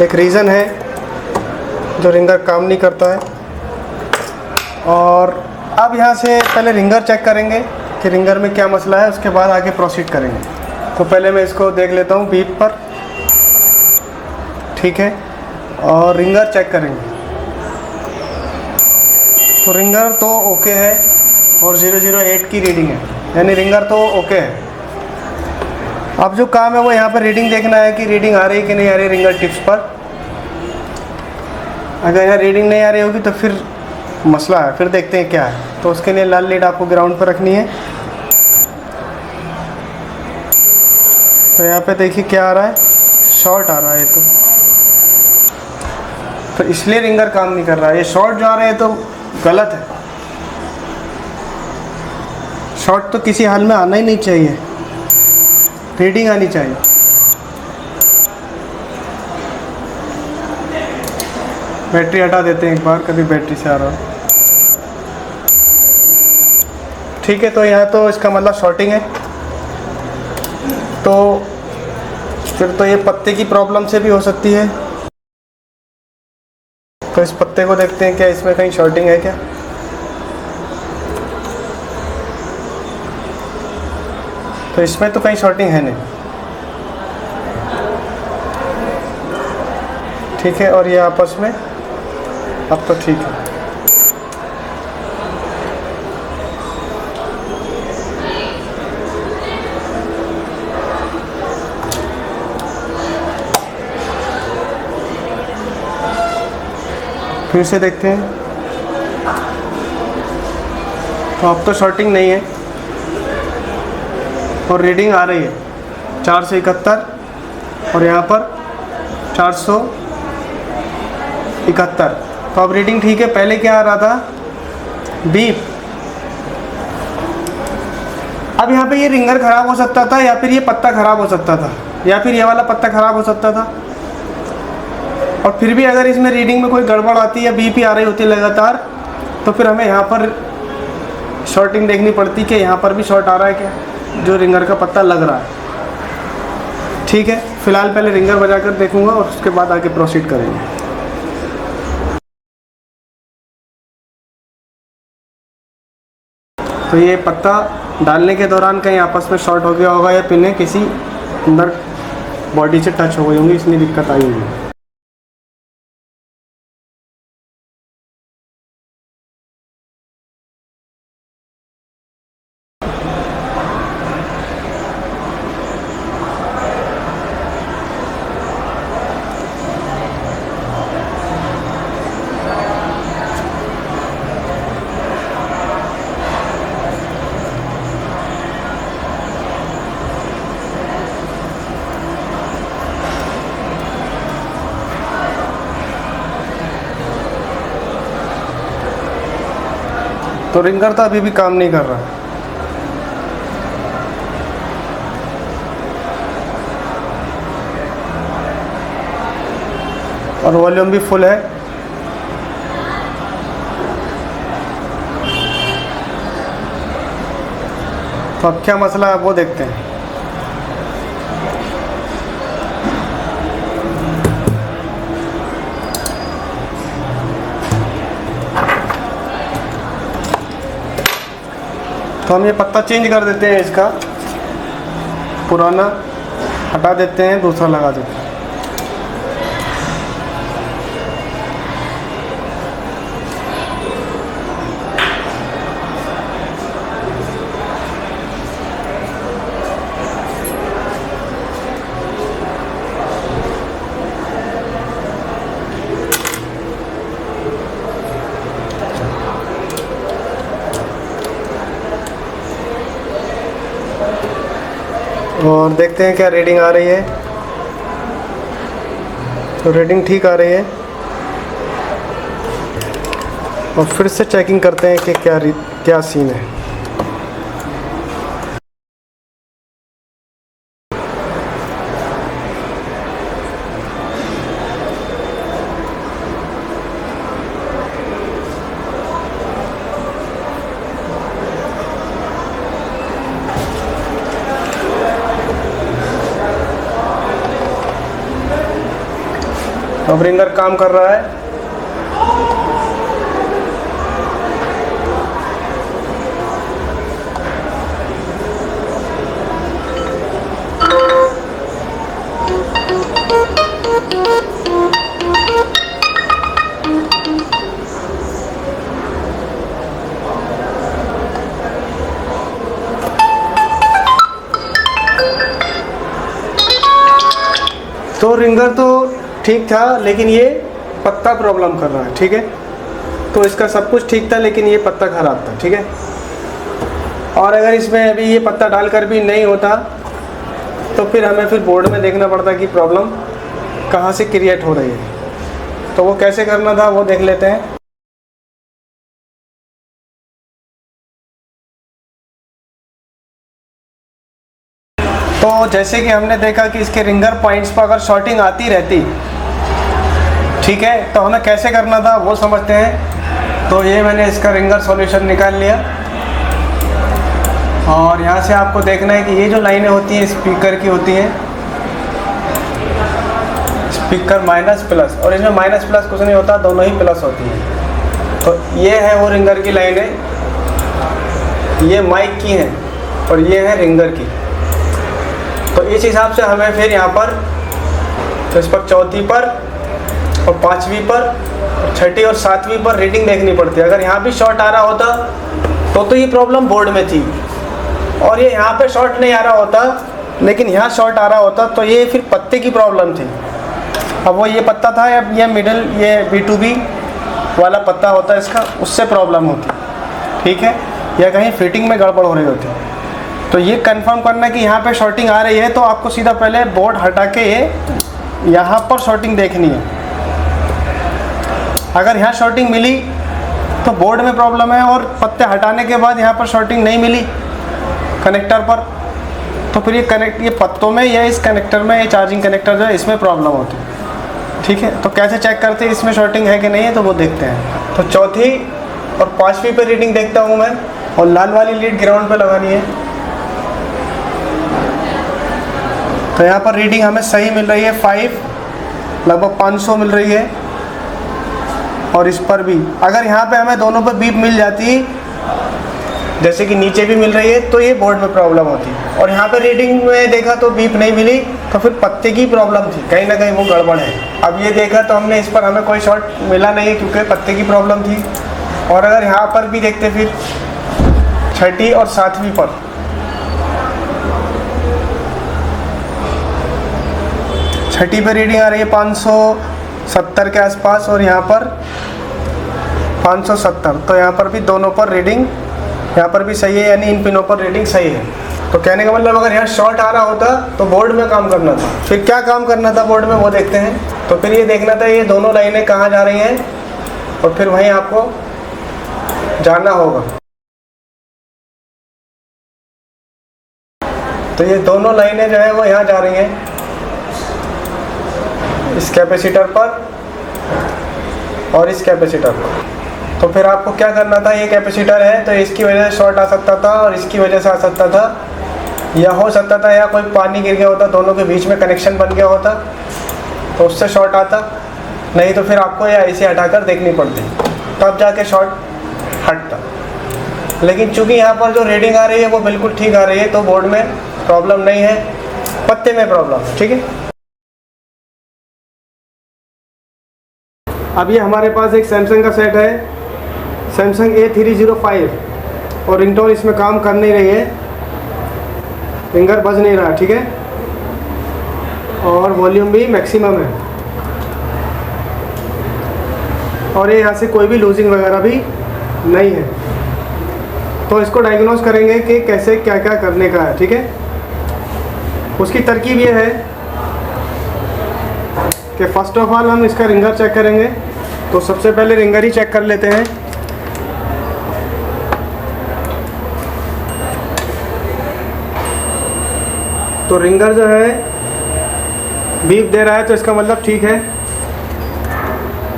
एक रीज़न है जो रिंगर काम नहीं करता है। और अब यहाँ से पहले रिंगर चेक करेंगे कि रिंगर में क्या मसला है, उसके बाद आगे प्रोसीड करेंगे। तो पहले मैं इसको देख लेता हूँ बीट पर, ठीक है, और रिंगर चेक करेंगे। तो रिंगर तो ओके है और 008 की रीडिंग है, यानी रिंगर तो ओके है। अब जो काम है वो यहाँ पर रीडिंग देखना है कि रीडिंग आ रही है कि नहीं आ रही रिंगर टिप्स पर। अगर यहाँ रीडिंग नहीं आ रही होगी तो फिर मसला है, फिर देखते हैं क्या है। तो उसके लिए लाल लीड आपको ग्राउंड पर रखनी है। तो यहाँ पे देखिए क्या आ रहा है, शॉर्ट आ रहा है तो इसलिए रिंगर काम नहीं कर रहा है। ये शॉर्ट जा रहे हैं तो गलत है। शॉर्ट तो किसी हाल में आना ही नहीं चाहिए, रीडिंग आनी चाहिए। बैटरी हटा देते हैं एक बार, कभी बैटरी से आ रहा हो। ठीक है, तो यहाँ तो इसका मतलब शॉर्टिंग है। तो फिर तो ये पत्ते की प्रॉब्लम से भी हो सकती है। तो इस पत्ते को देखते हैं क्या इसमें कहीं शॉर्टिंग है क्या। तो इसमें तो कहीं शॉर्टिंग है नहीं। ठीक है, और ये आपस में अब तो ठीक है। फिर से देखते हैं। तो अब तो शॉर्टिंग नहीं है और रीडिंग आ रही है 471 और यहाँ पर 471। तो अब रीडिंग ठीक है। पहले क्या आ रहा था, बीप। अब यहाँ पे ये रिंगर ख़राब हो सकता था, या फिर ये पत्ता ख़राब हो सकता था, या फिर ये वाला पत्ता ख़राब हो सकता था। और फिर भी अगर इसमें रीडिंग में कोई गड़बड़ आती है या बीप ही आ रही होती है लगातार, तो फिर हमें यहाँ पर शॉर्टिंग देखनी पड़ती कि यहाँ पर भी शॉर्ट आ रहा है क्या, जो रिंगर का पत्ता लग रहा है। ठीक है, फ़िलहाल पहले रिंगर बजा कर देखूँगा और उसके बाद आगे प्रोसीड करेंगे। तो ये पत्ता डालने के दौरान कहीं आपस में शॉर्ट हो गया होगा या पिनें किसी अंदर बॉडी से टच हो गई होंगी, इसलिए दिक्कत आई होगी। तो रिंगर तो अभी भी काम नहीं कर रहा। और वॉल्यूम भी फुल है। तो अब क्या मसला है वो देखते हैं। तो हम ये पत्ता चेंज कर देते हैं, इसका पुराना हटा देते हैं, दूसरा लगा देते हैं। और देखते हैं क्या रीडिंग आ रही है। तो रीडिंग ठीक आ रही है। और फिर से चेकिंग करते हैं कि क्या सीन है। अब रिंगर काम कर रहा है। तो रिंगर तो ठीक था, लेकिन ये पत्ता प्रॉब्लम कर रहा है, ठीक है। तो इसका सब कुछ ठीक था, लेकिन ये पत्ता ख़राब था, ठीक है। और अगर इसमें अभी ये पत्ता डालकर भी नहीं होता तो फिर हमें फिर बोर्ड में देखना पड़ता कि प्रॉब्लम कहाँ से क्रिएट हो रही है। तो वो कैसे करना था वो देख लेते हैं। तो जैसे कि हमने देखा कि इसके रिंगर पॉइंट्स पर अगर शॉर्टिंग आती रहती, ठीक है, तो हमें कैसे करना था वो समझते हैं। तो ये मैंने इसका रिंगर सॉल्यूशन निकाल लिया, और यहाँ से आपको देखना है कि ये जो लाइनें होती हैं स्पीकर की होती हैं, स्पीकर माइनस प्लस, और इसमें माइनस प्लस कुछ नहीं होता, दोनों ही प्लस होती हैं। तो ये है वो रिंगर की लाइनें, ये माइक की हैं और ये है रिंगर की। तो इस हिसाब से हमें फिर यहाँ पर तो इस पर चौथी पर और पांचवी पर और छठी और सातवीं पर रीडिंग देखनी पड़ती है। अगर यहाँ भी शॉर्ट आ रहा होता तो ये प्रॉब्लम बोर्ड में थी, और ये यहाँ पे शॉर्ट नहीं आ रहा होता लेकिन यहाँ शॉर्ट आ रहा होता तो ये फिर पत्ते की प्रॉब्लम थी। अब वो ये पत्ता था, अब ये मिडल ये B2B वाला पत्ता होता है इसका, उससे प्रॉब्लम होती, ठीक है, या कहीं फिटिंग में गड़बड़ हो रही होती। तो ये कंफर्म करना कि यहाँ पे शॉर्टिंग आ रही है तो आपको सीधा पहले बोर्ड हटा के यहाँ पर शॉर्टिंग देखनी है। अगर यहाँ शॉर्टिंग मिली तो बोर्ड में प्रॉब्लम है, और पत्ते हटाने के बाद यहाँ पर शॉर्टिंग नहीं मिली कनेक्टर पर, तो फिर ये पत्तों में या इस कनेक्टर में, ये चार्जिंग कनेक्टर जो है इसमें प्रॉब्लम होती है, ठीक है। तो कैसे चेक करते हैं इसमें शॉर्टिंग है कि नहीं है, तो वो देखते हैं। तो चौथी और पांचवी पे रीडिंग देखता हूँ मैं, और लाल वाली लीड ग्राउंड पे लगानी है। तो यहाँ पर रीडिंग हमें सही मिल रही है 5, लगभग 500 मिल रही है। और इस पर भी अगर यहाँ पे हमें दोनों पर बीप मिल जाती, जैसे कि नीचे भी मिल रही है, तो ये बोर्ड में प्रॉब्लम होती। और यहाँ पे रीडिंग में देखा तो बीप नहीं मिली, तो फिर पत्ते की प्रॉब्लम थी, कहीं ना कहीं वो गड़बड़ है। अब ये देखा तो हमने इस पर हमें कोई शॉर्ट मिला नहीं है क्योंकि पत्ते की प्रॉब्लम थी। और अगर यहाँ पर भी देखते फिर छठी और सातवीं पर, छठी पे रीडिंग आ रही है 570 के आसपास, और यहाँ पर 570। तो यहाँ पर भी दोनों पर रीडिंग यहाँ पर भी सही है, यानी इन पिनों पर रीडिंग सही है। तो कहने का मतलब अगर यहाँ शॉर्ट आ रहा होता तो बोर्ड में काम करना था। फिर क्या काम करना था बोर्ड में वो देखते हैं। तो फिर ये देखना था ये दोनों लाइनें कहाँ जा रही हैं, और फिर वहीं आपको जाना होगा। तो ये दोनों लाइनें जो है वो यहाँ जा रही हैं, इस कैपेसिटर पर और इस कैपेसिटर पर। तो फिर आपको क्या करना था, ये कैपेसिटर है तो इसकी वजह से शॉर्ट आ सकता था और इसकी वजह से आ सकता था, या हो सकता था या कोई पानी गिर गया होता, दोनों के बीच में कनेक्शन बन गया होता तो उससे शॉर्ट आता, नहीं तो फिर आपको ये ऐसे हटाकर देखनी पड़ती, तब जाके शॉर्ट हटता। लेकिन चूंकि यहाँ पर जो रीडिंग आ रही है वो बिल्कुल ठीक आ रही है, तो बोर्ड में प्रॉब्लम नहीं है, पत्ते में प्रॉब्लम है, ठीक है। अब ये हमारे पास एक सैमसंग का सेट है, सैमसंग A305, और रिंगटोन इसमें काम कर नहीं रही है, फिंगर बज नहीं रहा, ठीक है, और वॉल्यूम भी मैक्सिमम है, और ये यहाँ से कोई भी लूजिंग वगैरह भी नहीं है। तो इसको डायग्नोज करेंगे कि कैसे क्या क्या करने का है, ठीक है। उसकी तरकीब ये है कि फर्स्ट ऑफ ऑल हम इसका रिंगर चेक करेंगे। तो सबसे पहले रिंगर ही चेक कर लेते हैं। तो रिंगर जो है बीप दे रहा है तो इसका मतलब ठीक है,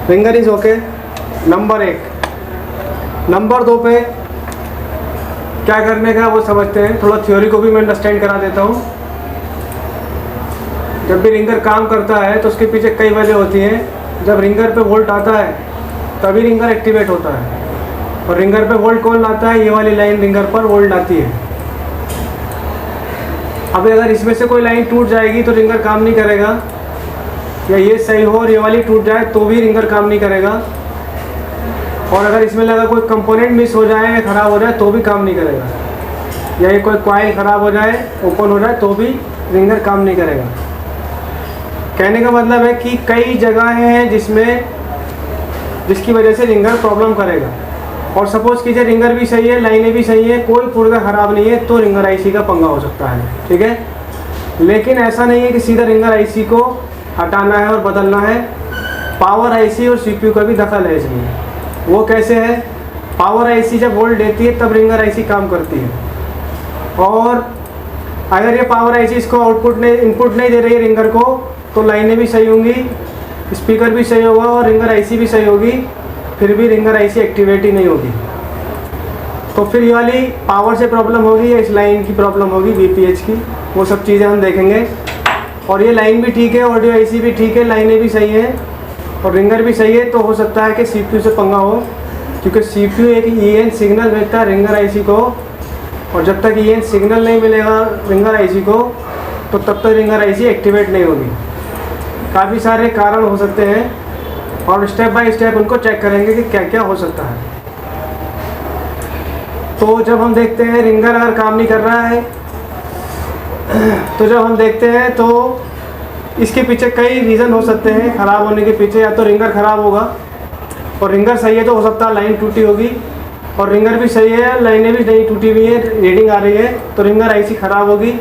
ringer is okay, number 1। Number 2 पे क्या करने का वो समझते हैं, थोड़ा थ्योरी को भी मैं अंडरस्टैंड करा देता हूँ। जब भी रिंगर काम करता है तो उसके पीछे कई वजह होती हैं। जब रिंगर पे वोल्ट आता है तभी रिंगर एक्टिवेट होता है, और रिंगर पे वोल्ट कौन लाता है, ये वाली लाइन रिंगर पर वोल्ट आती है। अब अगर इसमें से कोई लाइन टूट जाएगी तो रिंगर काम नहीं करेगा, या ये सही हो और ये वाली टूट जाए तो भी रिंगर काम नहीं करेगा, और अगर इसमें लगा कोई कंपोनेंट मिस हो जाए या ख़राब हो जाए तो भी काम नहीं करेगा, या ये कोई कॉइल ख़राब हो जाए, ओपन हो जाए तो भी रिंगर काम नहीं करेगा। कहने का मतलब है कि कई जगहें हैं जिसकी वजह से रिंगर प्रॉब्लम करेगा। और सपोज़ कीजिए रिंगर भी सही है, लाइनें भी सही है, कोई पुर्जा ख़राब नहीं है, तो रिंगर आईसी का पंगा हो सकता है, ठीक है। लेकिन ऐसा नहीं है कि सीधा रिंगर आईसी को हटाना है और बदलना है। पावर आईसी और सीपीयू का भी दखल है इसमें। वो कैसे है? पावर आईसी जब वोल्ट देती है तब रिंगर आईसी काम करती है, और अगर ये पावर आईसी इसको इनपुट नहीं दे रही है रिंगर को, तो लाइनें भी सही होंगी, स्पीकर भी सही होगा और रिंगर आईसी भी सही होगी, फिर भी रिंगर आईसी एक्टिवेट ही नहीं होगी। तो फिर ये वाली पावर से प्रॉब्लम होगी या इस लाइन की प्रॉब्लम होगी वीपीएच की, वो सब चीज़ें हम देखेंगे। और ये लाइन भी ठीक है, ऑडियो आईसी भी ठीक है, लाइनें भी सही हैं और रिंगर भी सही है, तो हो सकता है कि सीपीयू से पंगा हो, क्योंकि सीपीयू एक ईएन सिग्नल भेजता है रिंगर आईसी को, और जब तक ईएन सिग्नल नहीं मिलेगा रिंगर आईसी को, तो तब तक रिंगर आईसी एक्टिवेट नहीं होगी। काफ़ी सारे कारण हो सकते हैं और स्टेप बाय स्टेप उनको चेक करेंगे कि क्या क्या हो सकता है। तो जब हम देखते हैं रिंगर अगर काम नहीं कर रहा है, तो जब हम देखते हैं तो इसके पीछे कई रीज़न हो सकते हैं ख़राब होने के पीछे। या तो रिंगर ख़राब होगा, और रिंगर सही है तो हो सकता है लाइन टूटी होगी, और रिंगर भी सही है, लाइनें भी नहीं टूटी हुई है, रीडिंग आ रही है, तो रिंगर आईसी ख़राब होगी।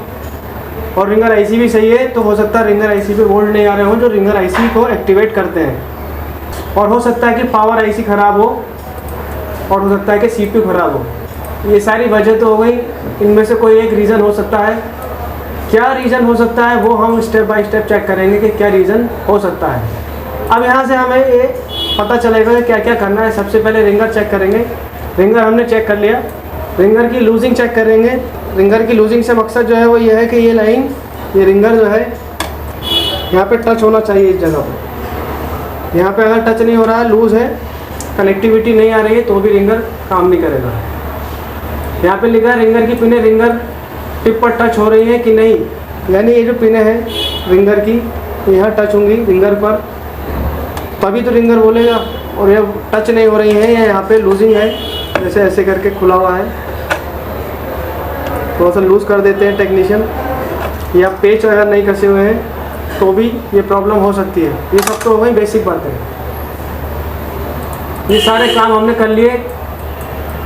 और रिंगर आईसी भी सही है तो हो सकता है रिंगर आईसी पे वोल्ट नहीं आ रहे हों जो रिंगर आईसी को एक्टिवेट करते हैं। और हो सकता है कि पावर आईसी ख़राब हो, और हो सकता है कि सीपीयू ख़राब हो। ये सारी वजह तो हो गई, इनमें से कोई एक रीज़न हो सकता है। क्या रीज़न हो सकता है वो हम स्टेप बाय स्टेप चेक करेंगे कि क्या रीज़न हो सकता है। अब यहाँ से हमें ये पता चलेगा कि क्या क्या करना है। सबसे पहले रिंगर चेक करेंगे। रिंगर हमने चेक कर लिया, रिंगर की लूजिंग चेक करेंगे। रिंगर की लूजिंग से मकसद जो है वो ये है कि ये लाइन, ये रिंगर जो है यहाँ पे टच होना चाहिए इस जगह पर। यहाँ पे अगर टच नहीं हो रहा है, लूज़ है, कनेक्टिविटी नहीं आ रही है, तो भी रिंगर काम नहीं करेगा। यहाँ पे लिखा है रिंगर की पिनें रिंगर टिप पर टच हो रही है कि नहीं, यानी ये जो पिनें हैं रिंगर की यहाँ टच होंगी रिंगर पर, तभी तो रिंगर बोलेगा। और ये टच नहीं हो रही है, यहाँ पे लूजिंग है, जैसे ऐसे करके खुला हुआ है, थोड़ा सा लूज़ कर देते हैं टेक्नीशियन, या पेच अगर नहीं कसे हुए हैं तो भी ये प्रॉब्लम हो सकती है। ये सब तो हो गई बेसिक बातें। ये सारे काम हमने कर लिए,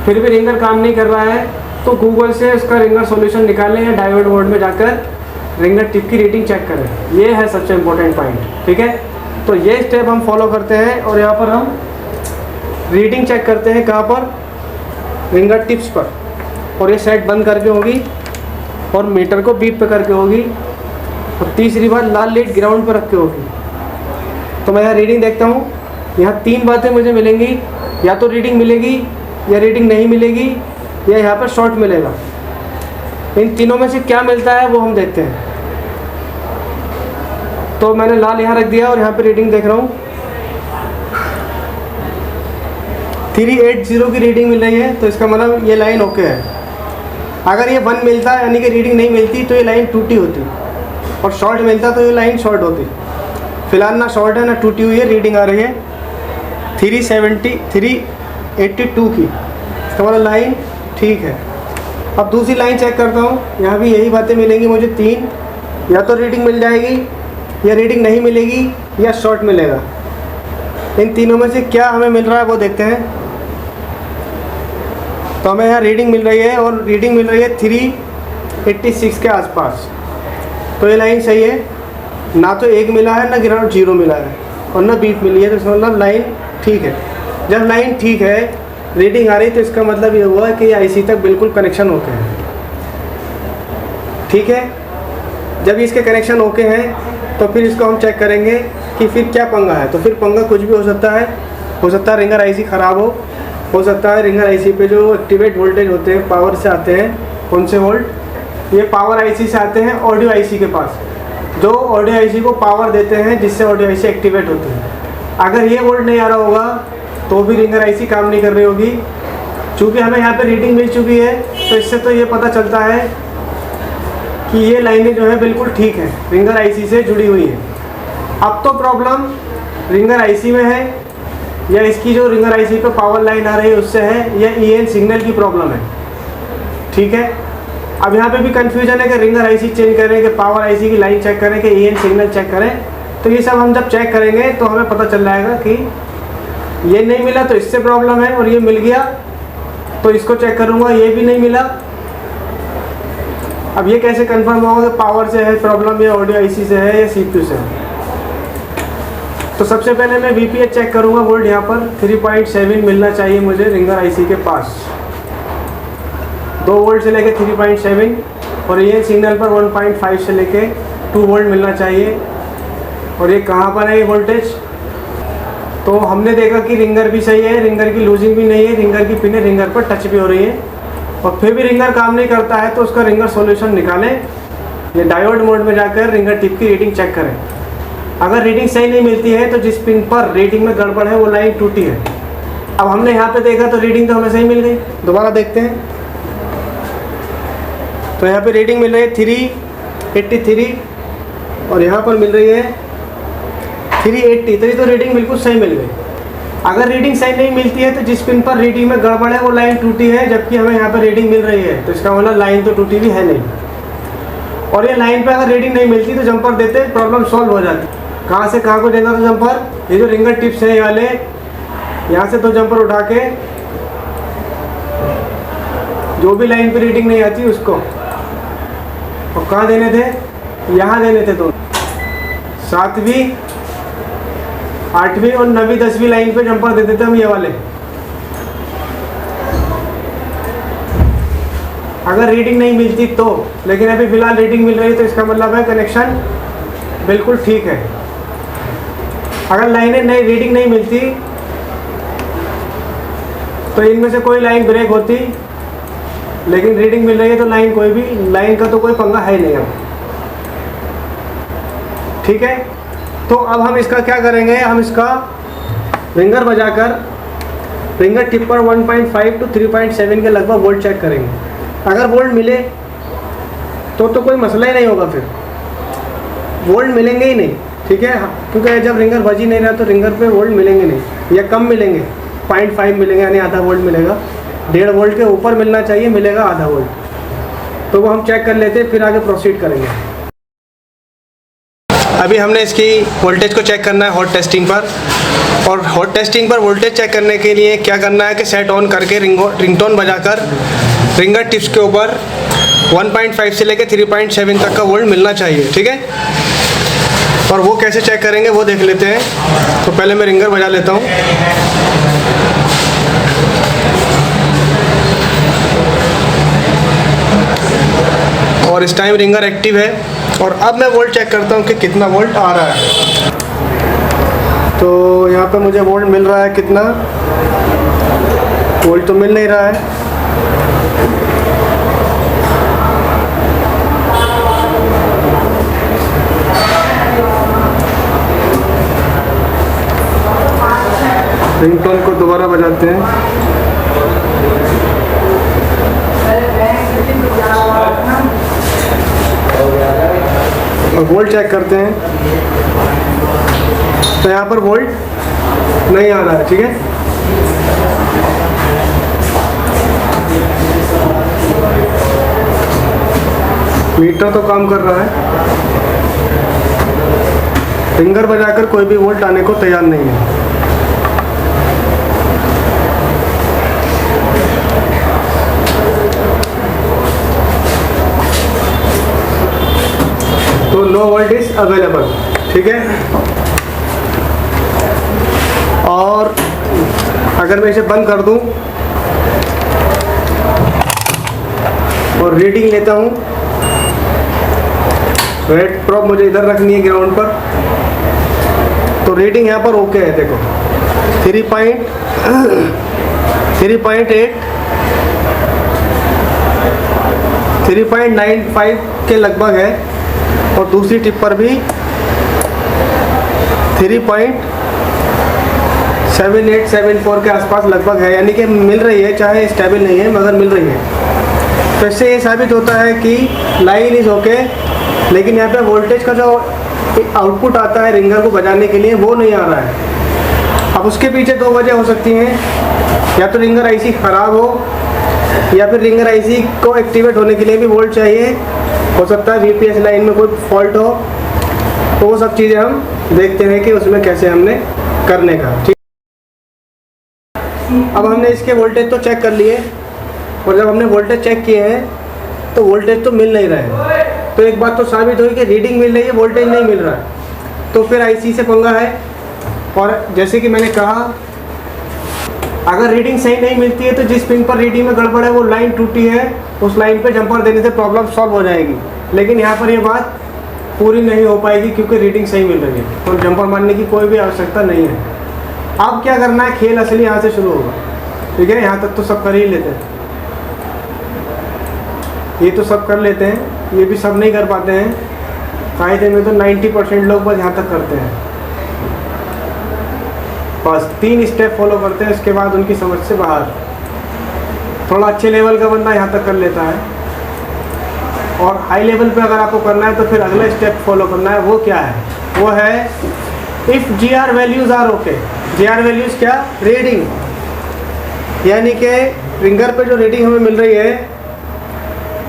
फिर भी रिंगर काम नहीं कर रहा है, तो गूगल से उसका रिंगर सॉल्यूशन निकालें या डायोड बोर्ड में जाकर रिंगर टिप की रीडिंग चेक करें। ये है सबसे इम्पोर्टेंट पॉइंट, ठीक है। तो ये स्टेप हम फॉलो करते हैं, और यहाँ पर हम रीडिंग चेक करते हैं कहाँ पर, रिंगर टिप्स पर। और ये सेट बंद करके होगी और मीटर को बीप पे करके होगी, और तीसरी बात लाल लीड ग्राउंड पर रख के होगी। तो मैं यहाँ रीडिंग देखता हूँ, यहाँ तीन बातें मुझे मिलेंगी, या तो रीडिंग मिलेगी, या रीडिंग नहीं मिलेगी, या यहाँ पर शॉर्ट मिलेगा। इन तीनों में से क्या मिलता है वो हम देखते हैं। तो मैंने लाल यहाँ रख दिया और यहाँ पे रीडिंग देख रहा हूँ, 380 की रीडिंग मिल रही है, तो इसका मतलब ये लाइन ओके है। अगर ये 1 मिलता यानी कि रीडिंग नहीं मिलती तो ये लाइन टूटी होती, और शॉर्ट मिलता तो ये लाइन शॉर्ट होती। फिलहाल ना शॉर्ट है ना टूटी हुई है, रीडिंग आ रही है 382 की, इसका मतलब लाइन ठीक है। अब दूसरी लाइन चेक करता हूँ, यहाँ भी यही बातें मिलेंगी मुझे तीन, या तो रीडिंग मिल जाएगी, या रीडिंग नहीं मिलेगी, या शॉर्ट मिलेगा। इन तीनों में से क्या हमें मिल रहा है वो देखते हैं। तो हमें यहाँ रीडिंग मिल रही है, और रीडिंग मिल रही है 386 के आसपास, तो ये लाइन सही है। ना तो एक मिला है, ना ग्राउंड जीरो मिला है, और ना बीप मिली है, तो इसका मतलब लाइन ठीक है। जब लाइन ठीक है, रीडिंग आ रही, तो इसका मतलब ये हुआ कि आईसी तक बिल्कुल कनेक्शन ओके है, ठीक है। जब इसके कनेक्शन ओके हैं तो फिर इसको हम चेक करेंगे कि फिर क्या पंगा है। तो फिर पंगा कुछ भी हो सकता है रिंगर आईसी ख़राब हो सकता है रिंगर आईसी पे जो एक्टिवेट वोल्टेज होते हैं पावर से आते हैं, कौन से वोल्ट, ये पावर आईसी से आते हैं ऑडियो आईसी के पास, जो ऑडियो आईसी को पावर देते हैं जिससे ऑडियो आईसी एक्टिवेट होती है। अगर ये वोल्ट नहीं आ रहा होगा तो भी रिंगर आईसी काम नहीं कर रही होगी। चूँकि हमें यहाँ पे रीडिंग मिल चुकी है, तो इससे तो ये पता चलता है कि ये लाइनें जो है बिल्कुल ठीक है, रिंगर आईसी से जुड़ी हुई है। अब तो प्रॉब्लम रिंगर आईसी में है, या इसकी जो रिंगर आईसी पे पावर लाइन आ रही है उससे है, या ईएन सिग्नल की प्रॉब्लम है, ठीक है। अब यहाँ पे भी कन्फ्यूजन है कि रिंगर आईसी चेंज करें कि पावर आईसी की लाइन चेक करें कि ईएन सिग्नल चेक करें। तो ये सब हम जब चेक करेंगे तो हमें पता चल जाएगा कि ये नहीं मिला तो इससे प्रॉब्लम है, और ये मिल गया तो इसको चेक करूँगा, ये भी नहीं मिला। अब ये कैसे कंफर्म होगा कि पावर से है प्रॉब्लम या ऑडियो आईसी से है या सीपीयू से है? तो सबसे पहले मैं वीपीएच चेक करूँगा। वोल्ट यहाँ पर 3.7 मिलना चाहिए मुझे रिंगर आईसी के पास, 2 वोल्ट से लेके 3.7, और ये सिग्नल पर 1.5 से लेके 2 वोल्ट मिलना चाहिए। और ये कहाँ पर है ये वोल्टेज? तो हमने देखा कि रिंगर भी सही है, रिंगर की लूजिंग भी नहीं है, रिंगर की पिनें रिंगर पर टच भी हो रही है, और फिर भी रिंगर काम नहीं करता है तो उसका रिंगर सॉल्यूशन निकालें। ये डायोड मोड में जाकर रिंगर टिप की रीडिंग चेक करें। अगर रीडिंग सही नहीं मिलती है तो जिस पिन पर रीडिंग में गड़बड़ है वो लाइन टूटी है। अब हमने यहाँ पे देखा तो रीडिंग तो हमें सही मिल गई, दोबारा देखते हैं। तो यहाँ पे रीडिंग मिल रही है 383 और यहाँ पर मिल रही है 380, तो ये तो रीडिंग बिल्कुल सही मिल गई। अगर रीडिंग सही नहीं मिलती है तो जिस पिन पर रीडिंग में गड़बड़ है वो लाइन टूटी है, जबकि हमें यहाँ पर रीडिंग मिल रही है, तो इसका मतलब लाइन तो टूटी भी है नहीं। और ये लाइन पे अगर रीडिंग नहीं मिलती तो जंपर देते प्रॉब्लम सॉल्व हो जाती। कहाँ से कहाँ को देना था जंपर? ये जो रिंगर टिप्स है ये वाले, यहाँ से 2 जंपर उठा के जो भी लाइन पे रीडिंग नहीं आती उसको, और कहाँ देने थे? यहाँ देने थे। 2 7वीं 8वीं और 9वीं 10वीं लाइन पे जंपर दे देते हम ये वाले। अगर रीडिंग नहीं मिलती तो, लेकिन अभी फिलहाल रीडिंग मिल रही है तो इसका मतलब है कनेक्शन बिल्कुल ठीक है। अगर लाइनें नहीं रीडिंग नहीं मिलती तो इनमें से कोई लाइन ब्रेक होती, लेकिन रीडिंग मिल रही है तो लाइन कोई भी, लाइन का तो कोई पंगा है नहीं अब। ठीक है, तो अब हम इसका क्या करेंगे? हम इसका रिंगर बजाकर रिंगर टिप पर 1.5 to 3.7 के लगभग वोल्ट चेक करेंगे। अगर वोल्ट मिले तो कोई मसला ही नहीं होगा, फिर वोल्ट मिलेंगे ही नहीं। ठीक है, क्योंकि जब रिंगर बज ही नहीं रहा तो रिंगर पे वोल्ट मिलेंगे नहीं, या कम मिलेंगे, 0.5 मिलेंगे, यानी आधा वोल्ट मिलेगा। 1.5 वोल्ट के ऊपर मिलना चाहिए, मिलेगा आधा वोल्ट। तो वो हम चेक कर लेते हैं, फिर आगे प्रोसीड करेंगे। अभी हमने इसकी वोल्टेज को चेक करना है हॉट टेस्टिंग पर, और हॉट टेस्टिंग पर वोल्टेज चेक करने के लिए क्या करना है कि सेट ऑन करके रिंगटोन बजाकर रिंगर टिप्स के ऊपर 1.5 से लेकर 3.7 तक का वोल्ट मिलना चाहिए। ठीक है, और वो कैसे चेक करेंगे वो देख लेते हैं। तो पहले मैं रिंगर बजा लेता हूँ। और इस टाइम रिंगर एक्टिव है, और अब मैं वोल्ट चेक करता हूँ कि कितना वोल्ट आ रहा है। तो यहाँ पे मुझे वोल्ट मिल रहा है कितना? वोल्ट तो मिल नहीं रहा है। रिंगटोन को दोबारा बजाते हैं। और वोल्ट चेक करते हैं, तो यहाँ पर वोल्ट नहीं आ रहा है। ठीक है, मीटर तो काम कर रहा है, फिंगर बजाकर कोई भी वोल्ट आने को तैयार नहीं है। तो नो वोल्ट इज अवेलेबल। ठीक है, और अगर मैं इसे बंद कर दूं और रीडिंग लेता हूं, रेड प्रॉप मुझे इधर रखनी है ग्राउंड पर, तो रीडिंग यहाँ पर ओके है। देखो 3.8 3.95 के लगभग है, और दूसरी टिप पर भी 3.7874 के आसपास लगभग है, यानी कि मिल रही है, चाहे स्टेबल नहीं है मगर मिल रही है। तो इससे ये साबित होता है कि लाइन इज ओके, लेकिन यहाँ पे वोल्टेज का जो आउटपुट आता है रिंगर को बजाने के लिए वो नहीं आ रहा है। अब उसके पीछे 2 वजह हो सकती हैं, या तो रिंगर आईसी ख़राब हो, या फिर रिंगर आईसी को एक्टिवेट होने के लिए भी वोल्ट चाहिए। हो सकता है वीपीएस लाइन में कोई फॉल्ट हो, तो वो सब चीज़ें हम देखते हैं कि उसमें कैसे हमने करने का। ठीक, अब हमने इसके वोल्टेज तो चेक कर लिए, और जब हमने वोल्टेज चेक किए हैं तो वोल्टेज तो मिल नहीं रहा है। तो एक बात तो साबित हुई कि रीडिंग मिल रही है, वोल्टेज नहीं मिल रहा है। तो फिर आईसी से पंगा है। और जैसे कि मैंने कहा, अगर रीडिंग सही नहीं मिलती है तो जिस पिन पर रीडिंग में गड़बड़ है वो लाइन टूटी है, उस लाइन पे जंपर देने से प्रॉब्लम सॉल्व हो जाएगी। लेकिन यहाँ पर ये बात पूरी नहीं हो पाएगी क्योंकि रीडिंग सही मिल रही है, तो जंपर मारने की कोई भी आवश्यकता नहीं है। अब क्या करना है, खेल असली यहाँ से शुरू होगा। ठीक है, यहाँ तक तो सब कर ही लेते हैं, ये तो सब कर लेते हैं, ये भी सब नहीं कर पाते हैं। कायदे में तो 90% लोग बस यहाँ तक करते हैं, बस 3 स्टेप फॉलो करते हैं, उसके बाद उनकी समझ से बाहर। थोड़ा अच्छे लेवल का बंदा यहाँ तक कर लेता है, और हाई लेवल पे अगर आपको करना है तो फिर अगला स्टेप फॉलो करना है। वो क्या है, वो है if GR values are okay. GR values क्या, रीडिंग, यानी कि रिंगर पे जो रीडिंग हमें मिल रही है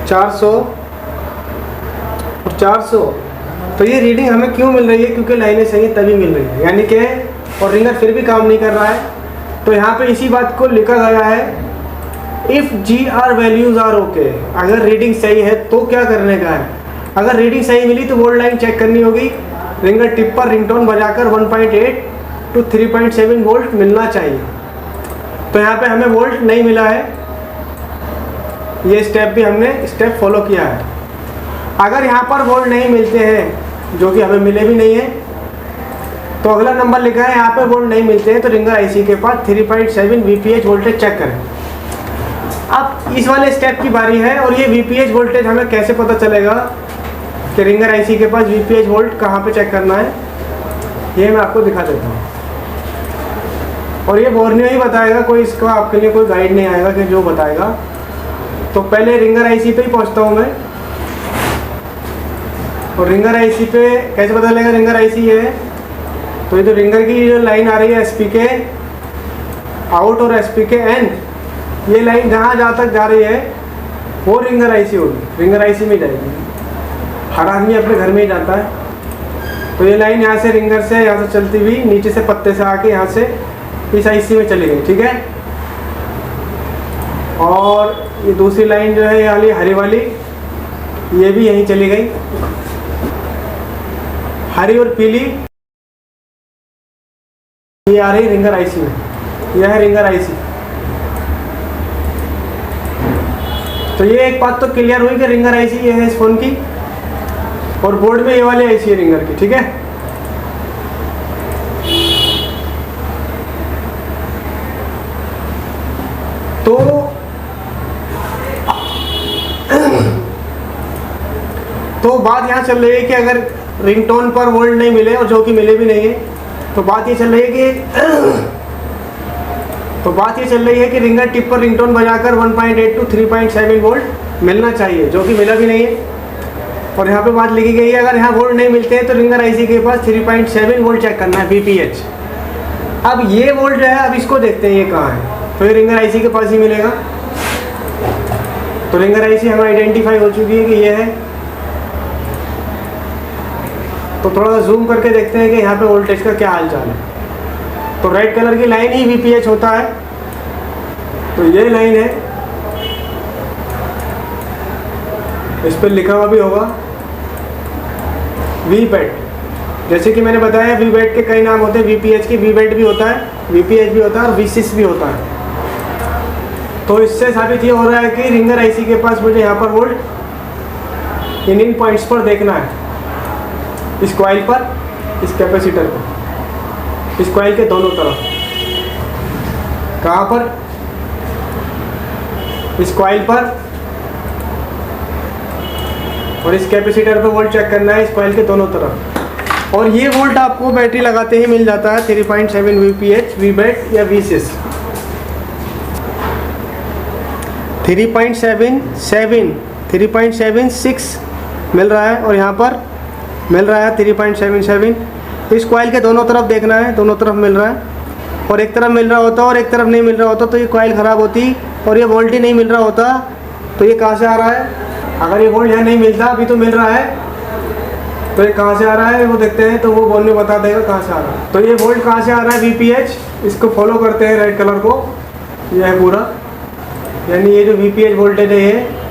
400 और 400, तो ये रीडिंग हमें क्यों मिल रही है, क्योंकि लाइनें सही तभी मिल रही है, यानी कि और रिंगर फिर भी काम नहीं कर रहा है। तो यहाँ पे इसी बात को लिखा गया है if GR values are okay. अगर रीडिंग सही है तो क्या करने का है, अगर रीडिंग सही मिली तो वोल्ट लाइन चेक करनी होगी, रिंगर टिप पर रिंगटोन बजाकर 1.8 to 3.7 वोल्ट मिलना चाहिए। तो यहाँ पे हमें वोल्ट नहीं मिला है, ये स्टेप भी हमने स्टेप फॉलो किया है। अगर यहाँ पर वोल्ट नहीं मिलते हैं, जो कि हमें मिले भी नहीं है, तो अगला नंबर लिखा है यहाँ पे वोल्ट नहीं मिलते हैं तो रिंगर आईसी के पास 3.7 VPH वोल्टेज चेक करें। अब इस वाले स्टेप की बारी है, और ये VPH वोल्टेज हमें कैसे पता चलेगा कि रिंगर आईसी के पास VPH वोल्ट कहाँ पे चेक करना है, ये मैं आपको दिखा देता हूँ। और ये बोर्नियो ही बताएगा, कोई इसका आपके लिए कोई गाइड नहीं आएगा कि जो बताएगा। तो पहले रिंगर आईसी पे ही पहुँचता हूँ मैं, और रिंगर आईसी पे कैसे पता चलेगा रिंगर आईसी है, तो ये तो रिंगर की जो लाइन आ रही है SPK आउट और SPK इन, ये लाइन जहाँ तक जा रही है वो रिंगर आईसी होगी, रिंगर आईसी में जाएगी। हर आदमी अपने घर में ही जाता है। तो ये लाइन यहाँ से रिंगर से यहाँ से चलती हुई नीचे से पत्ते से आके यहाँ से इस आईसी में चली गई। ठीक है, और ये दूसरी लाइन जो है ये वाली हरी वाली, ये भी यहीं चली गई। हरी और पीली ये आ रही रिंगर आईसी में, यह है रिंगर आईसी। तो ये एक बात तो क्लियर हुई कि रिंगर आईसी ये है इस फोन की, और बोर्ड में ये वाली आईसी है रिंगर की। ठीक है, तो बात यहाँ चल रही है कि अगर रिंगटोन पर वोल्ट नहीं मिले, और जो कि मिले भी नहीं है, तो बात ये चल रही है कि रिंगर टिप पर रिंगटोन बजाकर 1.8 to 3.7 वोल्ट मिलना चाहिए, जो कि मिला भी नहीं है। और यहाँ पे बात लिखी गई है अगर यहाँ वोल्ट नहीं मिलते हैं तो रिंगर आईसी के पास 3.7 वोल्ट चेक करना है VPH। अब ये वोल्ट जो है, अब इसको देखते हैं ये कहाँ है, तो ये रिंगर आईसी के पास ही मिलेगा। तो रिंगर आईसी हमें आइडेंटिफाई हो चुकी है कि ये है। तो थोड़ा सा जूम करके देखते हैं कि यहाँ पे वोल्टेज का क्या हाल चाल है। तो रेड कलर की लाइन ही VPH होता है, तो ये लाइन है, इस पर लिखा हुआ भी होगा VBAT। जैसे कि मैंने बताया VBAT के कई नाम होते हैं, VPH की VBAT भी होता है, VPH भी होता है और VSYS भी होता है। तो इससे साबित ये हो रहा है कि रिंगर आईसी के पास मुझे यहाँ पर वोल्ट इन पॉइंट्स पर देखना है, इस कॉइल पर, इस कैपेसिटर पर, इस कॉइल के दोनों तरफ। कहाँ पर, इस कॉइल पर, और इस कैपेसिटर पर वोल्ट चेक करना है इस कॉइल के दोनों तरफ। और ये वोल्ट आपको बैटरी लगाते ही मिल जाता है 3.7 VPH, VBAT या VSYS। 3.76 मिल रहा है, और यहाँ पर मिल रहा है 3.77। इस कॉइल के दोनों तरफ देखना है, दोनों तरफ मिल रहा है। और एक तरफ मिल रहा होता और एक तरफ नहीं मिल रहा होता तो ये कॉइल ख़राब होती, और ये वोल्ट ही नहीं मिल रहा होता तो ये कहाँ से आ रहा है। अगर ये वोल्ट यहाँ नहीं मिलता, अभी तो मिल रहा है, तो ये कहाँ से आ रहा है वो देखते हैं, तो वो बोर्ड में बता देगा कहाँ से आ रहा है। तो ये वोल्ट कहाँ से आ रहा है, VPH, इसको फॉलो करते हैं रेड कलर को, यह है पूरा, यानी ये जो VPH वोल्टेज है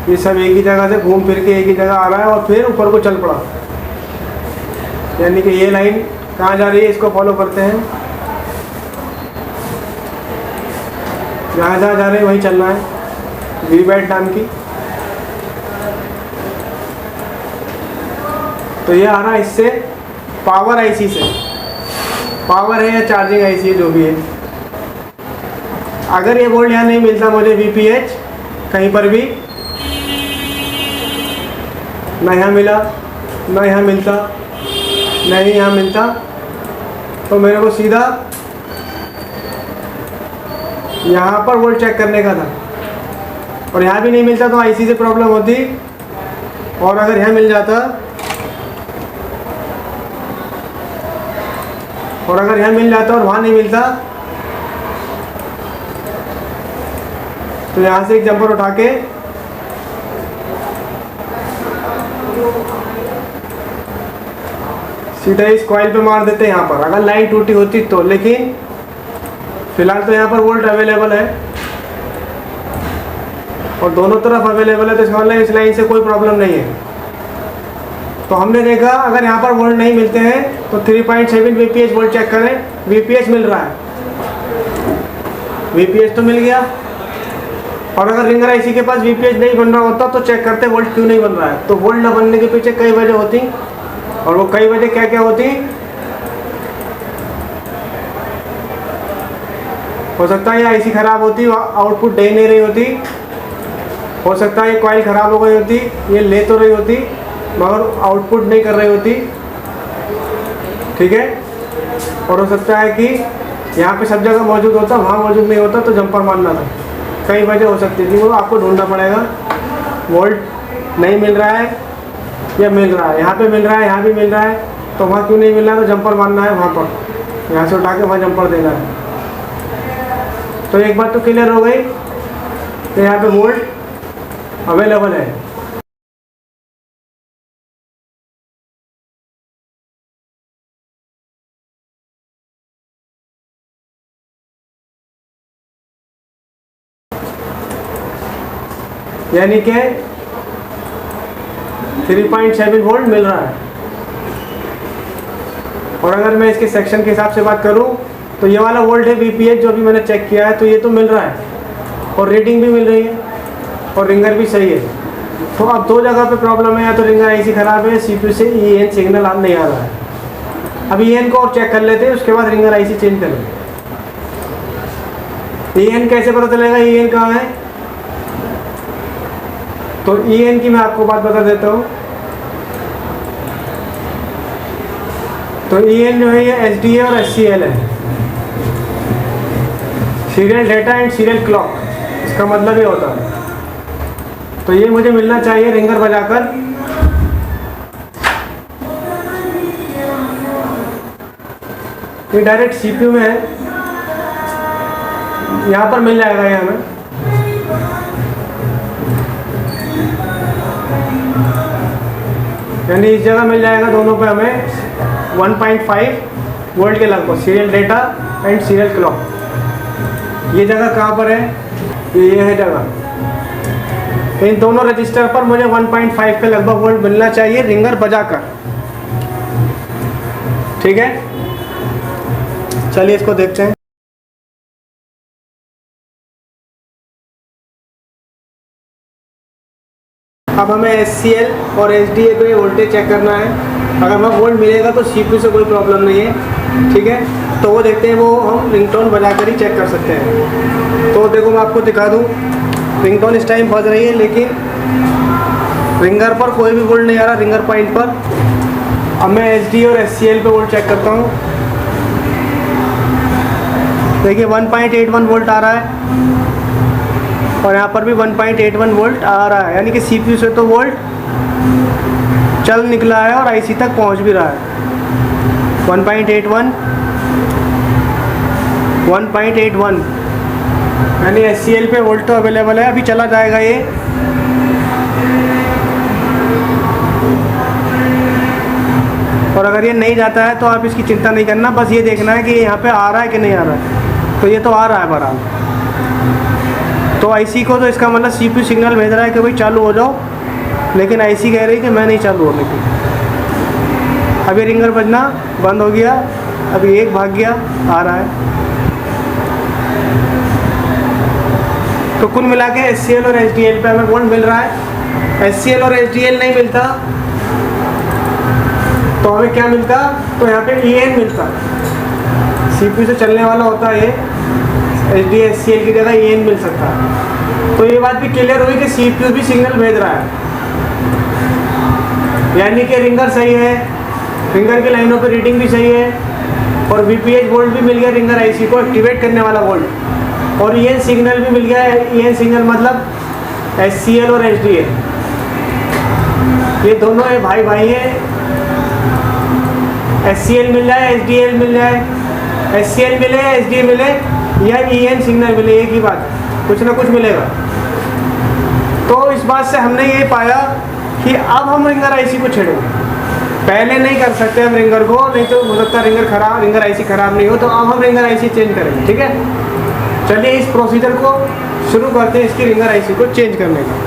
ये सब एक ही जगह से घूम फिर के एक ही जगह आ रहा है और फिर ऊपर को चल पड़ा, यानी कि ये लाइन कहाँ जा रही है इसको फॉलो करते हैं, जहाँ जहाँ जा रहे हैं वहीं चलना है, वीबैट नाम की। तो ये आ रहा है इससे पावर आईसी से, पावर है या चार्जिंग आईसी है जो भी है। अगर ये वोल्ट यहाँ नहीं मिलता मुझे VPH कहीं पर भी, ना यहाँ मिला, ना यहाँ मिलता, ना ही यहाँ मिलता, तो मेरे को सीधा यहाँ पर वोल्ट चेक करने का था। और यहाँ भी नहीं मिलता तो आईसी से प्रॉब्लम होती, और अगर यहाँ मिल जाता, और अगर यहाँ मिल जाता और वहाँ नहीं मिलता, तो यहाँ से एक जंपर उठा के सीधा इस कॉइल पे मार देते यहाँ पर, अगर लाइन टूटी होती तो। लेकिन फिलहाल तो यहाँ पर वोल्ट अवेलेबल है और दोनों तरफ अवेलेबल है, तो इसका मतलब इस लाइन से कोई प्रॉब्लम नहीं है। तो हमने देखा अगर यहाँ पर वोल्ट नहीं मिलते हैं तो 3.7 VPH वोल्ट चेक करें, VPH मिल रहा है, VPH तो मिल गया। और अगर रिंगर आईसी के पास VPH नहीं बन रहा होता तो चेक करते वोल्ट क्यों नहीं बन रहा है। तो वोल्ट न बनने के पीछे कई वजह होती, और वो कई वजह क्या क्या होती, हो सकता है ये आईसी ख़राब होती, आउटपुट दे नहीं रही होती, हो सकता है ये कॉइल ख़राब हो गई होती, ये ले तो रही होती मगर आउटपुट नहीं कर रही होती, ठीक है। और हो सकता है कि यहाँ पे सब जगह मौजूद होता, वहाँ मौजूद नहीं होता, तो जंपर मारना था। कई वजह हो सकती थी, वो आपको ढूंढना पड़ेगा। वोल्ट नहीं मिल रहा है या मिल रहा है, यहाँ पे मिल रहा है, यहाँ भी मिल रहा है, तो वहाँ क्यों नहीं मिल रहा है, तो जंपर मारना है वहाँ पर, यहाँ से उठा के वहाँ जंपर देना है। तो एक बात तो क्लियर हो गई कि यहाँ पे वोल्ट अवेलेबल है। यानी कि 3.7 वोल्ट मिल रहा है। और अगर मैं इसके सेक्शन के हिसाब से बात करूं तो ये वाला वोल्ट है VPH जो अभी मैंने चेक किया है, तो ये तो मिल रहा है और रीडिंग भी मिल रही है और रिंगर भी सही है। तो अब दो जगह पे प्रॉब्लम है, या तो रिंगर आईसी ख़राब है, CPU से EN सिग्नल नहीं आ रहा है। अब EN को और चेक कर लेते हैं, उसके बाद रिंगर आईसी चेंज कर लेंगे। EN कैसे पता चलेगा EN कहाँ है, तो EN की मैं आपको बात बता देता हूँ। तो EN जो है ये SDA और SCL है, serial data and serial clock, इसका मतलब ये होता है। तो ये मुझे मिलना चाहिए रिंगर बजाकर। ये डायरेक्ट CPU में है, यहाँ पर मिल जाएगा ये हमें। यानी इस जगह मिल जाएगा, दोनों पे हमें 1.5 वोल्ट के लगभग serial data and serial clock. ये जगह कहाँ पर है, ये है जगह। इन दोनों रजिस्टर पर मुझे 1.5 के लगभग वोल्ट मिलना चाहिए रिंगर बजाकर, ठीक है। चलिए इसको देखते हैं। अब हमें SCL और SDA पे वोल्टेज चेक करना है। अगर वहाँ वोल्ट मिलेगा तो CPU से कोई प्रॉब्लम नहीं है, ठीक है। तो वो देखते हैं, वो हम रिंगटोन बजाकर ही चेक कर सकते हैं। तो देखो मैं आपको दिखा दूँ, रिंगटोन इस टाइम बज रही है, लेकिन रिंगर पर कोई भी वोल्ट नहीं आ रहा, रिंगर पॉइंट पर। अब मैं SDA और SCL पे वोल्ट चेक करता हूँ। देखिए 1.81 वोल्ट आ रहा है और यहाँ पर भी 1.81 वोल्ट आ रहा है, यानी कि CPU से तो वोल्ट चल निकला है और IC तक पहुँच भी रहा है। 1.81 यानी SCL पे वोल्ट तो अवेलेबल है। अभी चला जाएगा ये और अगर ये नहीं जाता है तो आप इसकी चिंता नहीं करना, बस ये देखना है कि यहाँ पे आ रहा है कि नहीं आ रहा है। तो ये तो आ रहा है बराबर। तो आईसी को तो इसका मतलब सीपीयू सिग्नल भेज रहा है कि भाई चालू हो जाओ, लेकिन आईसी कह रही है कि मैं नहीं चालू होने की। अभी रिंगर बजना बंद हो गया, अभी एक भाग गया, आ रहा है। तो कुल मिला के SCL और SDL पे हमें वोल्ट मिल रहा है। SCL और SDL नहीं मिलता तो हमें क्या मिलता, तो यहाँ पे EN मिलता। CPU से चलने वाला होता है ये, SDL SCL की जगह EN मिल सकता है। तो ये बात भी क्लियर हुई कि CPU भी सिग्नल भेज रहा है, यानी कि रिंगर सही है, रिंगर की लाइनों पर रीडिंग भी सही है, और VPH वोल्ट भी मिल गया रिंगर आईसी को एक्टिवेट करने वाला वोल्ट, और EN सिग्नल भी मिल गया है। EN सिग्नल मतलब SCL और SDL, ये दोनों है भाई भाई हैं। SCL मिल जाए, SDL मिल जाए, SCL मिले, SDL मिले या EN सिग्नल मिले, एक ही बात है, कुछ ना कुछ मिलेगा। तो इस बात से हमने ये पाया कि अब हम रिंगर आईसी को छेड़ेंगे। पहले नहीं कर सकते हम रिंगर को, नहीं तो हो सकता रिंगर आईसी खराब नहीं हो, तो अब हम रिंगर आईसी चेंज करेंगे। ठीक है, चलिए इस प्रोसीजर को शुरू करते हैं, इसकी रिंगर आईसी को चेंज करने का।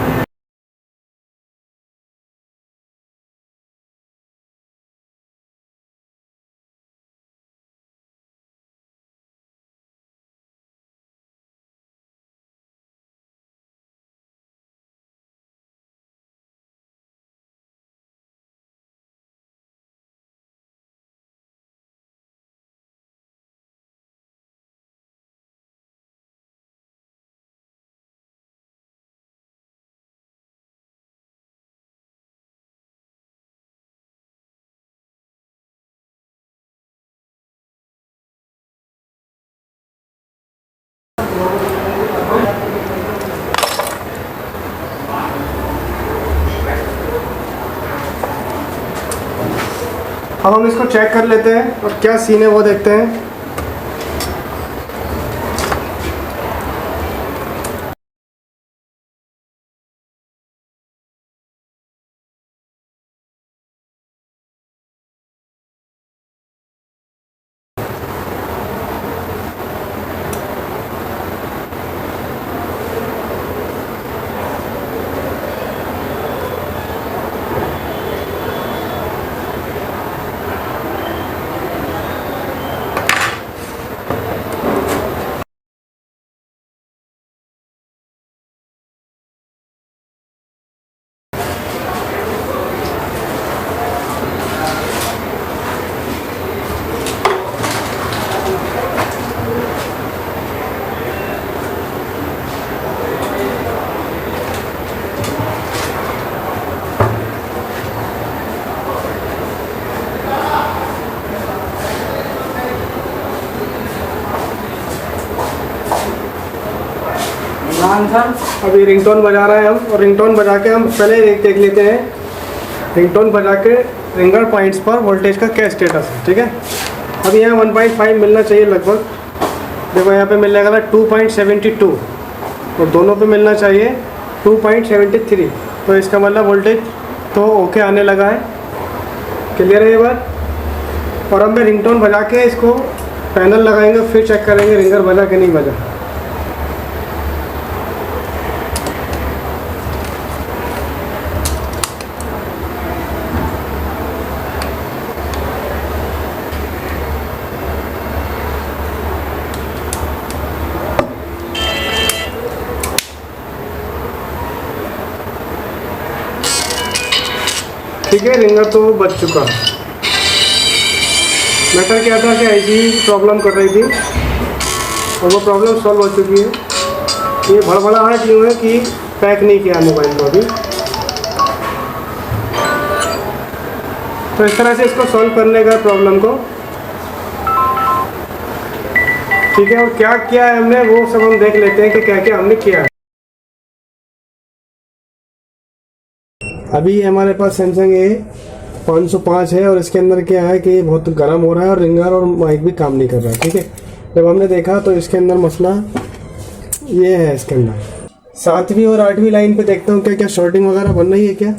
अब हम इसको चेक कर लेते हैं और क्या सीन है वो देखते हैं। अभी रिंगटोन बजा रहे हैं हम, और रिंगटोन बजा के हम पहले देख लेते हैं रिंगटोन बजा के रिंगर पॉइंट्स पर वोल्टेज का क्या स्टेटस है। ठीक है, अभी यहाँ 1.5 मिलना चाहिए लगभग। देखो यहाँ पे मिल जाएगा 2.72, और दोनों पे मिलना चाहिए 2.73। तो इसका मतलब वोल्टेज तो ओके आने लगा है। क्लियर है ये बात। और अब मैं रिंगटोन बजा के इसको पैनल लगाएंगे, फिर चेक करेंगे रिंगर बजा कि नहीं बजा। ठीक है, रिंगर तो बच चुका। मैटर क्या था कि आईसी प्रॉब्लम कर रही थी, और वो प्रॉब्लम सॉल्व हो चुकी है। ये भड़बड़ाहट यूँ है कि पैक नहीं किया मोबाइल को अभी। तो इस तरह से इसको सॉल्व करने का प्रॉब्लम को। ठीक है, और क्या किया है हमने वो सब हम देख लेते हैं कि क्या क्या हमने किया है। अभी हमारे पास सैमसंग A505 है, और इसके अंदर क्या है कि बहुत गर्म हो रहा है और रिंगर और माइक भी काम नहीं कर रहा है। ठीक है, जब हमने देखा तो इसके अंदर मसला ये है। इसके अंदर 7वीं और 8वीं लाइन पे देखता हूँ क्या क्या शॉर्टिंग वगैरह बन रही है क्या।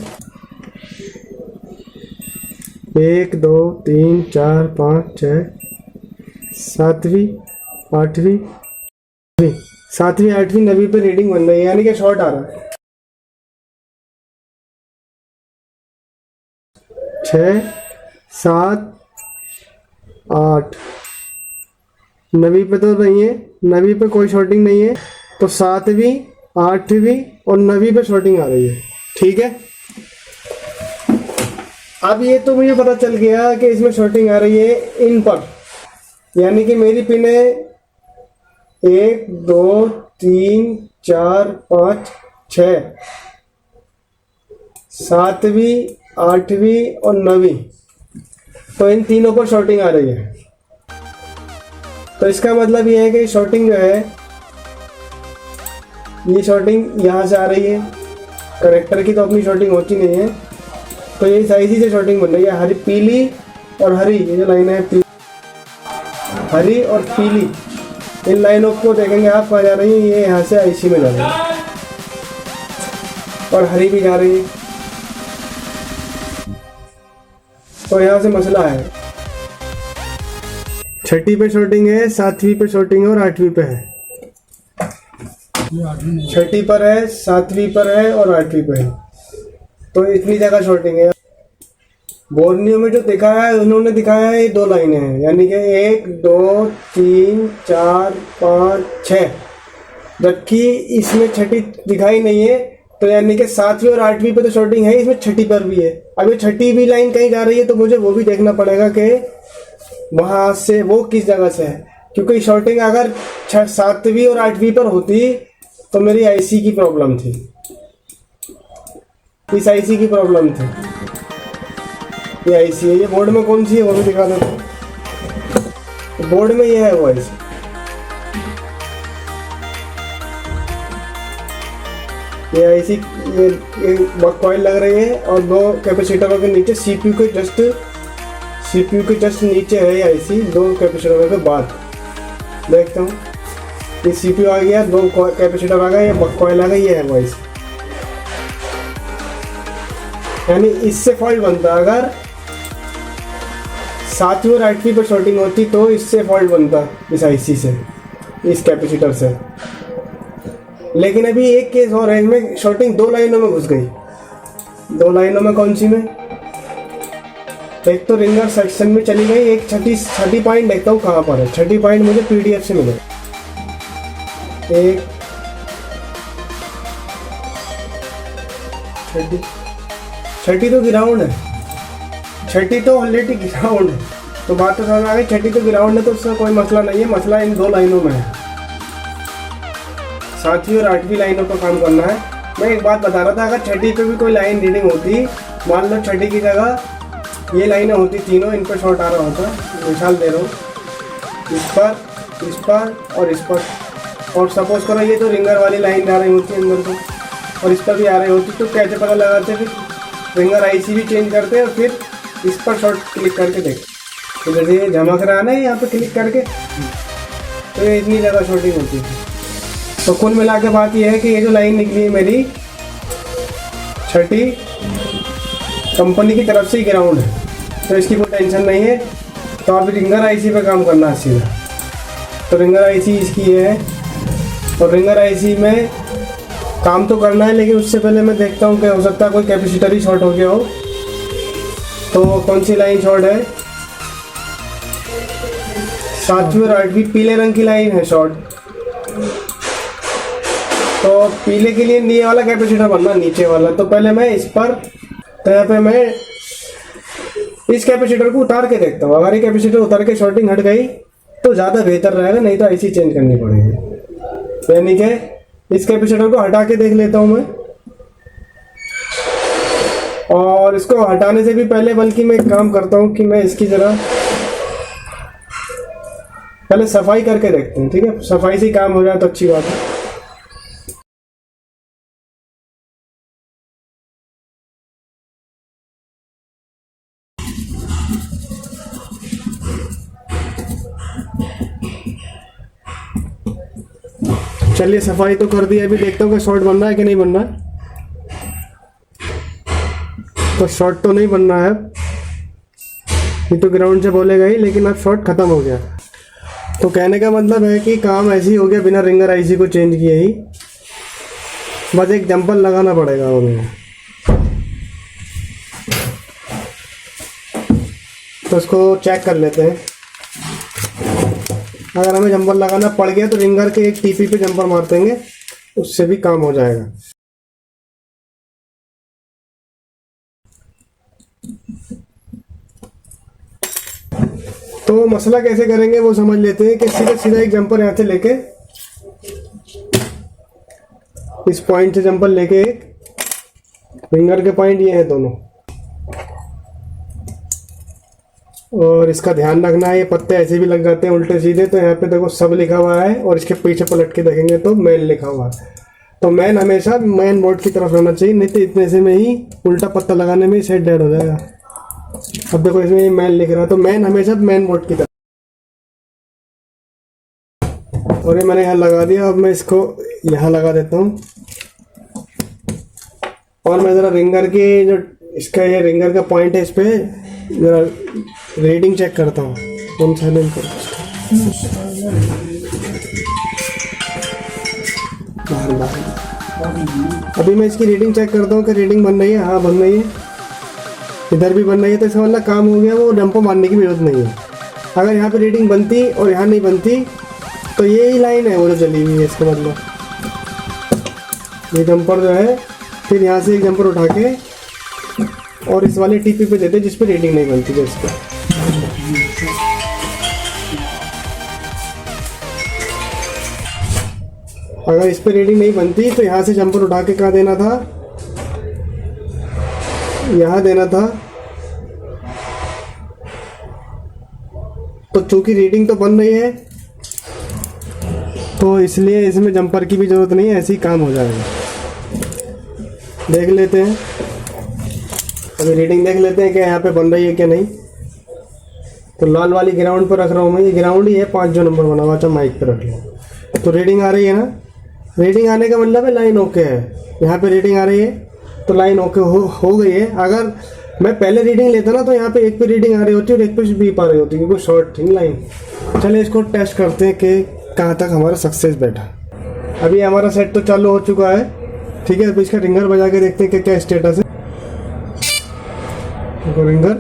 1 2 3 4 5 6 7वीं 8वीं 7वीं 8वीं 9वीं पे रीडिंग बन रही है, यानी कि शॉर्ट आ रहा है। 6 7 8 9वीं पे तो नहीं है, 9वीं पे कोई शॉर्टिंग नहीं है, तो 7वीं 8वीं और 9वीं पे शॉर्टिंग आ रही है। ठीक है, अब ये तो मुझे पता चल गया कि इसमें शॉर्टिंग आ रही है इन पर, यानी कि मेरी पिने 1 2 3 4 5 6 7वीं 8वीं और 9वीं, तो इन तीनों पर शॉर्टिंग आ रही है। तो इसका मतलब ये है कि शॉर्टिंग जो है, ये शॉर्टिंग यहाँ से आ रही है, करेक्टर की तो अपनी शॉर्टिंग होती नहीं है, तो ये साइज से शॉर्टिंग बन रही है। हरी पीली और हरी, ये जो लाइन है हरी और पीली, इन लाइनों को देखेंगे आप कहाँ जा रही है, ये यहाँ से आईसी में जा रही है, और हरी भी जा रही है, तो यहाँ से मसला है। 6ठी पे शॉर्टिंग है, 7वीं पे शॉर्टिंग है और 8वीं पे है। 6ठी पर है, 7वीं पर है और 8वीं पे है, तो इतनी जगह शॉर्टिंग है। बोर्नियो में जो दिखाया है उन्होंने दिखाया है ये 2 लाइनें हैं, यानी कि 1 2 3 4 5 6, जबकि इसमें 6ठी दिखाई नहीं है, तो यानी कि 7वीं और 8वीं पे तो शॉर्टिंग है, इसमें 6ठी पर भी है। अभी 6ठी भी लाइन कहीं जा रही है, तो मुझे वो भी देखना पड़ेगा कि वहाँ से वो किस जगह से है, क्योंकि शॉर्टिंग अगर 7वीं और 8वीं पर होती तो मेरी आईसी की प्रॉब्लम थी, इस आईसी की प्रॉब्लम थी। ये आईसी है, ये बोर्ड में कौन सी है वो भी दिखा देता हूँ। बोर्ड में ये है वो आईसी, ये आईसी, ये बक कॉइल लग रही है और 2 कैपेसिटरों के नीचे सीपीयू के जस्ट नीचे है ये आईसी, 2 कैपेसिटरों के बाद देखता हूँ। ये सीपीयू आ गया, 2 कैपेसिटर आ गए, ये बक कॉइल आ गई, ये है वो आईसी। यानी इससे फॉल्ट बनता, अगर 7वीं और 8वीं पर शॉर्टिंग होती तो इससे फॉल्ट बनता, इस आईसी से, इस कैपेसिटर से। लेकिन अभी एक केस और है, इसमें शॉर्टिंग 2 लाइनों में घुस गई। 2 लाइनों में कौन सी में? एक तो रिंगर सेक्शन में चली गई, एक 6ठी पॉइंट देखता हूँ कहाँ पर है। 6ठी पॉइंट मुझे पीडीएफ से मिले, एक 6ठी तो ग्राउंड है, 6ठी तो ऑलरेडी ग्राउंड है, तो बात तो समझ आ गई। 6ठी तो ग्राउंड है तो उससे कोई मसला नहीं है, मसला इन 2 लाइनों में है। 7वीं और 8वीं लाइनों पर काम करना है। मैं एक बात बता रहा था, अगर 6ठी पे भी कोई लाइन रीडिंग होती, मान लो 6ठी की जगह ये लाइनें होती तीनों, इन पर शॉर्ट आ रहा होता, मिसाल दे रहा हूँ, इस पर और इस पर, और सपोज करो ये तो रिंगर वाली लाइन जा रही होती अंदर को, और इस पर भी आ रही होती, तो कैसे पता लगाते, फिर रिंगर आईसी भी चेंज करते और फिर इस पर शॉर्ट क्लिक करके देखते। तो जैसे ये झमक रहा है ना यहाँ पे क्लिक करके, तो ये इतनी ज़्यादा शॉर्टिंग होती है। तो कुल मिला के बात यह है कि ये जो लाइन निकली है मेरी 6ठी कंपनी की तरफ से ही ग्राउंड है, तो इसकी कोई टेंशन नहीं है। तो अभी रिंगर आईसी पे काम करना है सीधा। तो रिंगर आईसी इसकी है, और रिंगर आईसी में काम तो करना है, लेकिन उससे पहले मैं देखता हूँ कि हो सकता है कोई कैपेसिटर ही शॉर्ट हो गया हो। तो कौन सी लाइन शॉर्ट है? 7वीं और 8वीं पीले रंग की लाइन है शॉर्ट। तो पीले के लिए नीचे वाला कैपेसिटर बनना, नीचे वाला। तो पहले मैं इस पर, तो यहाँ पे मैं इस कैपेसिटर को उतार के देखता हूँ। अगर ये कैपेसिटर उतार के शॉर्टिंग हट गई तो ज़्यादा बेहतर रहेगा, नहीं तो आईसी चेंज करनी पड़ेगी। यानी कि इस कैपेसिटर को हटा के देख लेता हूँ मैं, और इसको हटाने से भी पहले बल्कि मैं एक काम करता हूँ कि मैं इसकी जरा पहले सफाई करके देखते हैं। ठीक है, सफाई से काम हो जाए तो अच्छी बात है। चलिए सफाई तो कर दी, अभी देखता हूँ कि शॉर्ट बन रहा है कि नहीं बन रहा है। तो शॉर्ट तो नहीं बन रहा है, ये तो ग्राउंड से बोलेगा ही, लेकिन अब शॉर्ट ख़त्म हो गया। तो कहने का मतलब है कि काम ऐसे ही हो गया बिना रिंगर आईसी को चेंज किए ही, बस एक जंपर लगाना पड़ेगा उन्हें। तो इसको चेक कर लेते हैं। अगर हमें जंपर लगाना पड़ गया तो रिंगर के एक टीपी पे जंपर मार देंगे, उससे भी काम हो जाएगा। तो मसला कैसे करेंगे वो समझ लेते हैं कि सीधा सीधा एक जंपर यहाँ से लेके, इस पॉइंट से जंपर लेके, एक रिंगर के पॉइंट ये है दोनों, और इसका ध्यान रखना है ये पत्ते ऐसे भी लग जाते हैं उल्टे सीधे। तो यहाँ पे देखो सब लिखा हुआ है और इसके पीछे पलट के देखेंगे तो मैन लिखा हुआ है। तो मैन हमेशा मैन बोर्ड की तरफ रहना चाहिए, नहीं तो इतने से में ही उल्टा पत्ता लगाने में ही सेट डेड हो जाएगा। अब देखो इसमें ये मैन लिख रहा है, तो मैन हमेशा मैन बोर्ड की तरफ। और ये मैंने यहाँ लगा दिया। अब मैं इसको यहाँ लगा देता हूँ और मैं ज़रा रिंगर की जो इसका ये रिंगर का पॉइंट है इस पर ज़रा रीडिंग चेक करता हूँ। तुम साइलेंट करो, अभी मैं इसकी रीडिंग चेक करता हूँ कि रीडिंग बन रही है। हाँ बन रही है, इधर भी बन रही है, तो इसका मतलब काम हो गया। वो डंपर मारने की जरूरत नहीं है। अगर यहाँ पे रीडिंग बनती और यहाँ नहीं बनती तो ये ही लाइन है वो जो चली हुई है, इसका मतलब ये जंपर जो है फिर यहाँ से एक जंपर उठा के और इस वाले टीपी पे देते जिस पे रीडिंग नहीं बनती है इसको। अगर इस पे रीडिंग नहीं बनती तो यहाँ से जंपर उठा के कहाँ देना था, यहाँ देना था। तो चूंकि रीडिंग तो बन रही है तो इसलिए इसमें जंपर की भी ज़रूरत नहीं है, ऐसे ही काम हो जाएगा। देख लेते हैं, अभी रीडिंग देख लेते हैं कि यहाँ पे बन रही है क्या नहीं। तो लाल वाली ग्राउंड पर रख रहा हूँ मैं, ये ग्राउंड ही है 5 जो नंबर बना हुआ। अच्छा माइक पर रख लो तो रीडिंग आ रही है ना। रीडिंग आने का मतलब है लाइन ओके है। यहाँ पे रीडिंग आ रही है तो लाइन ओके हो गई है। अगर मैं पहले रीडिंग लेता ना तो यहाँ पे एक पे रीडिंग आ रही होती और एक पे भी पा रही होती, क्योंकि शॉर्ट थी लाइन। चलिए इसको टेस्ट करते हैं कि कहाँ तक हमारा सक्सेस बैठा। अभी हमारा सेट तो चालू हो चुका है, ठीक है। अभी इसका रिंगर बजा के देखते हैं कि क्या स्टेटस है। तो रिंगर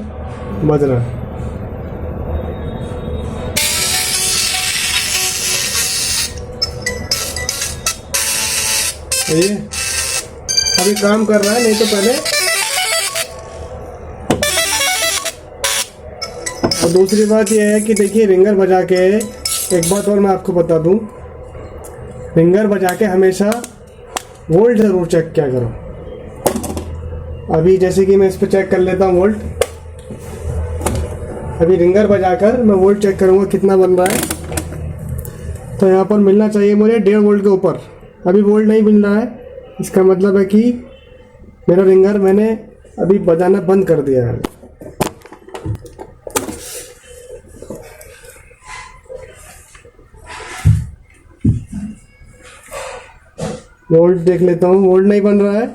बज रहा है, ये अभी काम कर रहा है, नहीं तो पहले। और दूसरी बात यह है कि देखिए रिंगर बजा के एक बात और मैं आपको बता दूं, रिंगर बजा के हमेशा वोल्ट ज़रूर चेक किया करो। अभी जैसे कि मैं इस पर चेक कर लेता हूँ वोल्ट। अभी रिंगर बजाकर मैं वोल्ट चेक करूँगा कितना बन रहा है। तो यहाँ पर मिलना चाहिए मुझे 1.5 वोल्ट के ऊपर। अभी वोल्ट नहीं मिल रहा है, इसका मतलब है कि मेरा रिंगर मैंने अभी बजाना बंद कर दिया है। वोल्ट देख लेता हूँ, वोल्ट नहीं बन रहा है।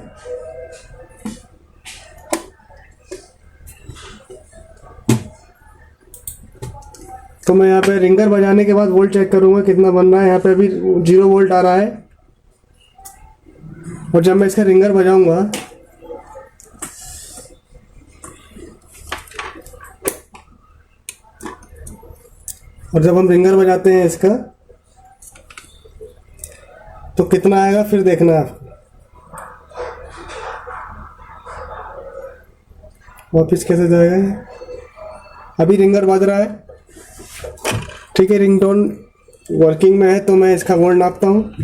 तो मैं यहाँ पे रिंगर बजाने के बाद वोल्ट चेक करूँगा कितना बन रहा है। यहाँ पे अभी 0 वोल्ट आ रहा है। और जब मैं इसका रिंगर बजाऊंगा और जब हम रिंगर बजाते हैं इसका तो कितना आएगा फिर देखना है आपको। वापिस कैसे जाएगा ये? अभी रिंगर बज रहा है, ठीक है। रिंगटोन वर्किंग में है तो मैं इसका वोल्ट नापता हूँ।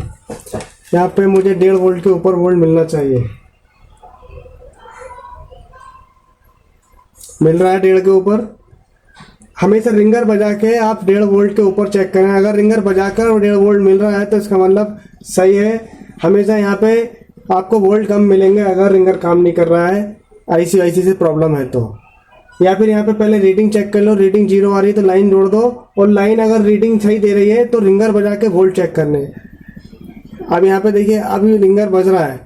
यहाँ पे मुझे 1.5 वोल्ट के ऊपर वोल्ट मिलना चाहिए। मिल रहा है 1.5 के ऊपर। हमेशा रिंगर बजा के आप 1.5 वोल्ट के ऊपर चेक करें। अगर रिंगर बजाकर और 1.5 वोल्ट मिल रहा है तो इसका मतलब सही है। हमेशा यहाँ पे आपको वोल्ट कम मिलेंगे अगर रिंगर काम नहीं कर रहा है, आईसी वाईसी से प्रॉब्लम है तो। या फिर यहाँ पे पहले रीडिंग चेक कर लो, रीडिंग 0 आ रही है तो लाइन जोड़ दो, और लाइन अगर रीडिंग सही दे रही है तो रिंगर बजा के वोल्ट चेक करने। अब यहाँ पे देखिए अभी रिंगर बज रहा है,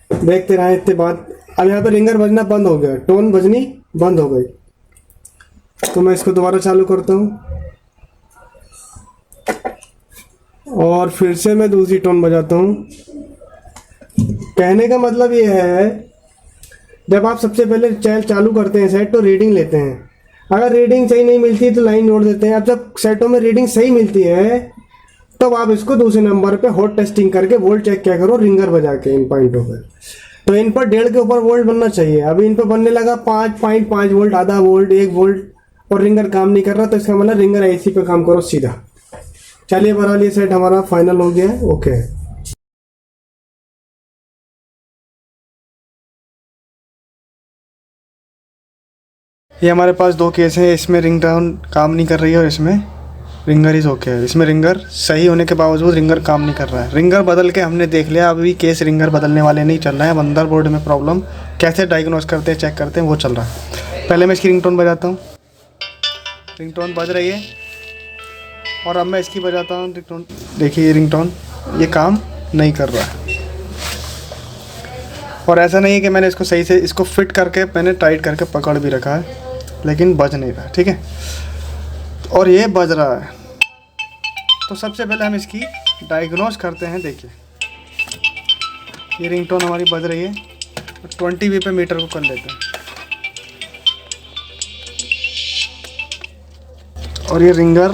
देखते रहे इतने बाद। अब यहाँ पे रिंगर बजना बंद हो गया, टोन बजनी बंद हो गई। तो मैं इसको दोबारा चालू करता हूँ और फिर से मैं दूसरी टोन बजाता हूँ। कहने का मतलब ये है, जब आप सबसे पहले चालू करते हैं सेट तो रीडिंग लेते हैं। अगर रीडिंग सही नहीं मिलती तो लाइन जोड़ देते हैं। अब जब सेटों में रीडिंग सही मिलती है तब आप इसको दूसरे नंबर पे हॉट टेस्टिंग करके वोल्ट चेक क्या करो, रिंगर बजा के इन पॉइंटों पे। तो इन पर 1.5 के ऊपर वोल्ट बनना चाहिए। अभी इन पर बनने लगा 5.5 वोल्ट, आधा वोल्ट, 1 वोल्ट, और रिंगर काम नहीं कर रहा। तो इसका मतलब रिंगर आईसी पे काम करो सीधा। चलिए बहरहाल ये सेट हमारा फाइनल हो गया है। ओके। ये हमारे पास 2 केस हैं, इसमें रिंग डाउन काम नहीं कर रही है और इसमें रिंगर इज ओके है। इसमें रिंगर सही होने के बावजूद रिंगर काम नहीं कर रहा है। रिंगर बदल के हमने देख लिया, अभी केस रिंगर बदलने वाले नहीं चल रहा है। अंदर बोर्ड में प्रॉब्लम कैसे डायग्नोस करते हैं, चेक करते हैं, वो चल रहा है। पहले मैं इसकी रिंगटोन बजाता हूँ। रिंगटोन बज रही है और अब मैं इसकी बजाता हूँ रिंगटोन। देखिए रिंगटोन ये काम नहीं कर रहा है। और ऐसा नहीं है कि मैंने इसको सही से इसको फिट करके मैंने टाइट करके पकड़ भी रखा है, लेकिन बज नहीं रहा। ठीक है, और ये बज रहा है। तो सबसे पहले हम इसकी डायग्नोस करते हैं। देखिए ये रिंगटोन हमारी बज रही है, 20 वी पे मीटर को कर लेते हैं। और ये रिंगर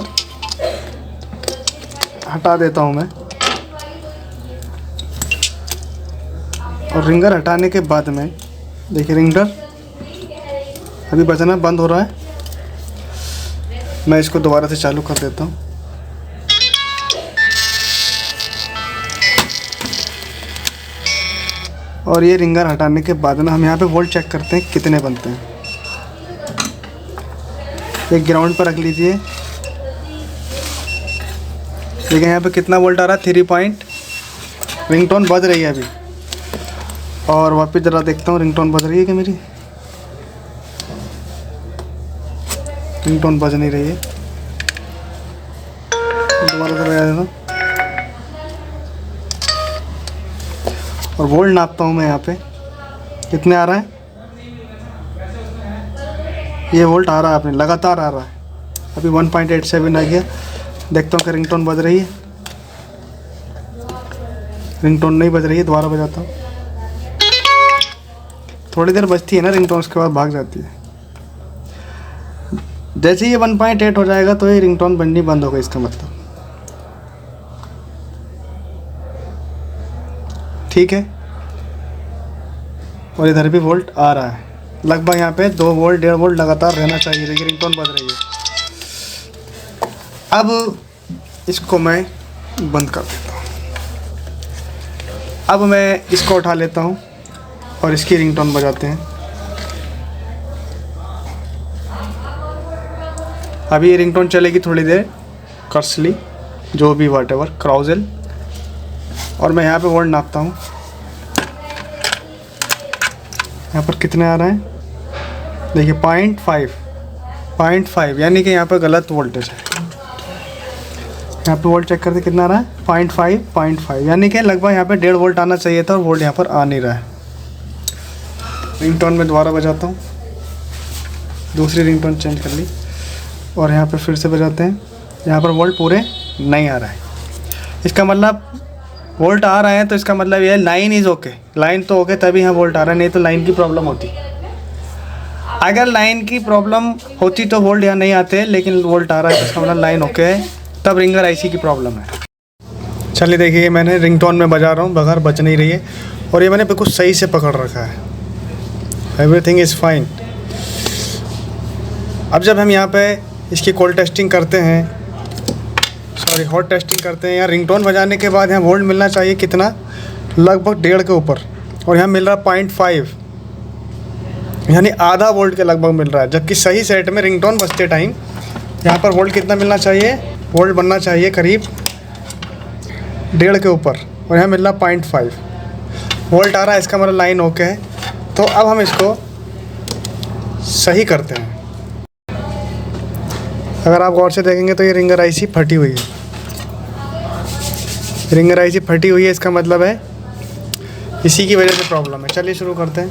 हटा देता हूँ मैं। और रिंगर हटाने के बाद में देखिए रिंगर अभी बजना बंद हो रहा है। मैं इसको दोबारा से चालू कर देता हूँ। और ये रिंगर हटाने के बाद में हम यहाँ पे वोल्ट चेक करते हैं कितने बनते हैं। एक ग्राउंड पर रख लीजिए। देखिए यहाँ पे कितना वोल्ट आ रहा है, 3 पॉइंट। रिंगटोन बज रही है अभी। और वापस ज़रा देखता हूँ रिंगटोन बज रही है कि मेरी। रिंगटोन बज नहीं रही है, दोबारा से बजा देता हूँ। और वोल्ट नापता हूँ मैं यहाँ पे कितने आ रहा है। ये वोल्ट आ रहा है अपने लगातार आ रहा है। अभी 1.87 आ गया। देखता हूँ कि रिंगटोन बज रही है। रिंगटोन नहीं बज रही है, दोबारा बजाता हूँ। थोड़ी देर बजती है ना रिंगटोन, उसके बाद भाग जाती है। जैसे ये 1.8 हो जाएगा तो ये रिंगटोन बननी बंद हो गई, इसका मतलब। ठीक है, और इधर भी वोल्ट आ रहा है। लगभग यहाँ पे 2 वोल्ट 1.5 वोल्ट लगातार रहना चाहिए। देखिए रिंगटोन बज रही है। अब इसको मैं बंद कर देता हूँ। अब मैं इसको उठा लेता हूँ और इसकी रिंगटोन बजाते हैं। अभी ये रिंगटोन चलेगी थोड़ी देर, कर्सली जो भी व्हाटएवर क्राउजेल। और मैं यहाँ पे वोल्ट नापता हूँ। यहाँ पर कितने आ रहे हैं देखिए, 0.5 यानी कि यहाँ पर गलत वोल्टेज है। यहाँ पे वोल्ट चेक करते कितना आ रहा है, 0.5 यानी कि लगभग यहाँ पे 1.5 वोल्ट आना चाहिए था और वोल्ट यहाँ पर आ नहीं रहा है। रिंगटोन में दोबारा बजाता हूँ। दूसरी रिंगटोन चेंज कर ली और यहाँ पे फिर से बजाते हैं। यहाँ पर वोल्ट पूरे नहीं आ रहा है। इसका मतलब वोल्ट आ रहा है तो इसका मतलब ये है लाइन इज़ ओके। लाइन तो ओके तभी यहाँ वोल्ट आ रहा है, नहीं तो लाइन की प्रॉब्लम होती। अगर लाइन की प्रॉब्लम होती तो वोल्ट यहाँ नहीं आते, लेकिन वोल्ट आ रहा है तो इसका मतलब लाइन ओके है, तब रिंगर आईसी की प्रॉब्लम है। चलिए देखिए मैंने रिंगटोन में बजा रहा हूँ, बगैर बज नहीं रही है। और ये मैंने बिल्कुल सही से पकड़ रखा है। Everything is fine. अब जब हम यहाँ पे इसकी कोल्ड टेस्टिंग करते हैं, सॉरी हॉट टेस्टिंग करते हैं, यहाँ रिंगटोन बजाने के बाद यहाँ वोल्ट मिलना चाहिए कितना, लगभग 1.5 के ऊपर। और यहाँ मिल रहा 0.5 यानी आधा वोल्ट के लगभग मिल रहा है। जबकि सही सेट में रिंगटोन बजते टाइम यहाँ पर वोल्ट कितना मिलना चाहिए, वोल्ट बनना चाहिए करीब 1.5 के ऊपर, और यहाँ मिल रहा 0.5 वोल्ट आ रहा है। इसका मतलब लाइन ओके है। तो अब हम इसको सही करते हैं। अगर आप गौर से देखेंगे तो ये रिंगर आईसी फटी हुई है। रिंगर आईसी फटी हुई है, इसका मतलब है इसी की वजह से प्रॉब्लम है। चलिए शुरू करते हैं।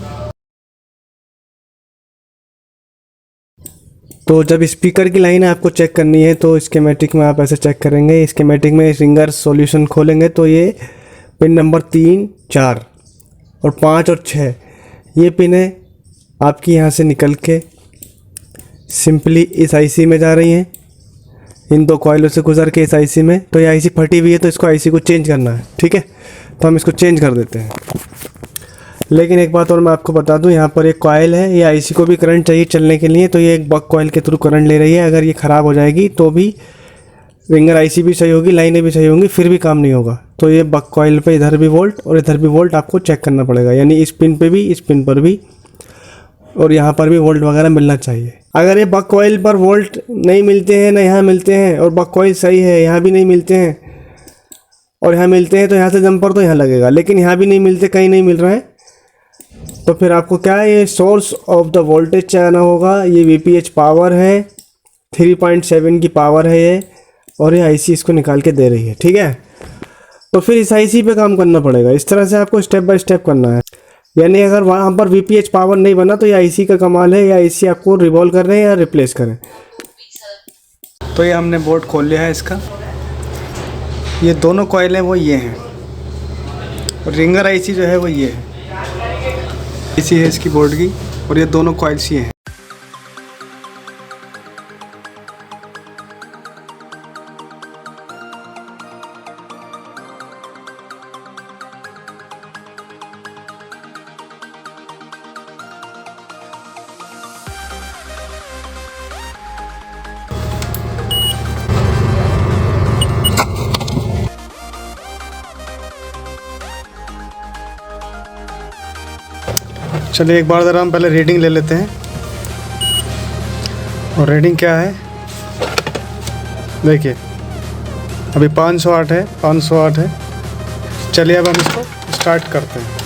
तो जब स्पीकर की लाइन आपको चेक करनी है तो स्कीमेटिक में आप ऐसे चेक करेंगे। स्कीमेटिक में रिंगर सॉल्यूशन खोलेंगे तो ये पिन नंबर 3, 4 और 5 और 6 ये पिन है आपकी यहाँ से निकल के सिंपली इस आईसी में जा रही हैं, इन दो कॉइलों से गुजर के इस आईसी में। तो ये आईसी फटी हुई है तो इसको आईसी को चेंज करना है, ठीक है। तो हम इसको चेंज कर देते हैं। लेकिन एक बात और मैं आपको बता दूं, यहाँ पर एक कॉइल है, ये आईसी को भी करंट चाहिए चलने के लिए, तो ये एक बक कॉइल के थ्रू करंट ले रही है। अगर ये ख़राब हो जाएगी तो भी रिंगर आईसी भी सही होगी, लाइनें भी सही होंगी, फिर भी काम नहीं होगा। तो ये बक कॉइल पे इधर भी वोल्ट और इधर भी वोल्ट आपको चेक करना पड़ेगा, यानी इस पिन पे भी, इस पिन पर भी और यहाँ पर भी वोल्ट वगैरह मिलना चाहिए। अगर ये बक कॉइल पर वोल्ट नहीं मिलते हैं, ना यहाँ मिलते हैं, और बक कॉइल सही है, यहाँ भी नहीं मिलते हैं और यहाँ मिलते हैं, तो यहाँ से जंपर तो यहाँ लगेगा, लेकिन यहाँ भी नहीं मिलते, कहीं नहीं मिल रहा है, तो फिर आपको क्या है, ये सोर्स ऑफ द वोल्टेज चलाना होगा। ये वीपीएच पावर है, 3.7 की पावर है ये, और ये आईसी इसको निकाल के दे रही है, ठीक है। तो फिर इस आईसी पे काम करना पड़ेगा। इस तरह से आपको स्टेप बाय स्टेप करना है। यानी अगर वहाँ पर वीपीएच पावर नहीं बना तो ये आईसी का कमाल है, या आईसी आपको रिवॉल्व कर रहे हैं या रिप्लेस करें। तो ये हमने बोर्ड खोल लिया है इसका। ये दोनों कॉइल हैं वो ये हैं, और रिंगर आईसी जो है वो ये है, इसी है इसकी बोर्ड की, और ये दोनों कॉइल्स ये हैं। चलिए एक बार ज़रा हम पहले रीडिंग ले लेते हैं। और रीडिंग क्या है देखिए, अभी 508 है, 508 है। चलिए अब हम इसको स्टार्ट करते हैं।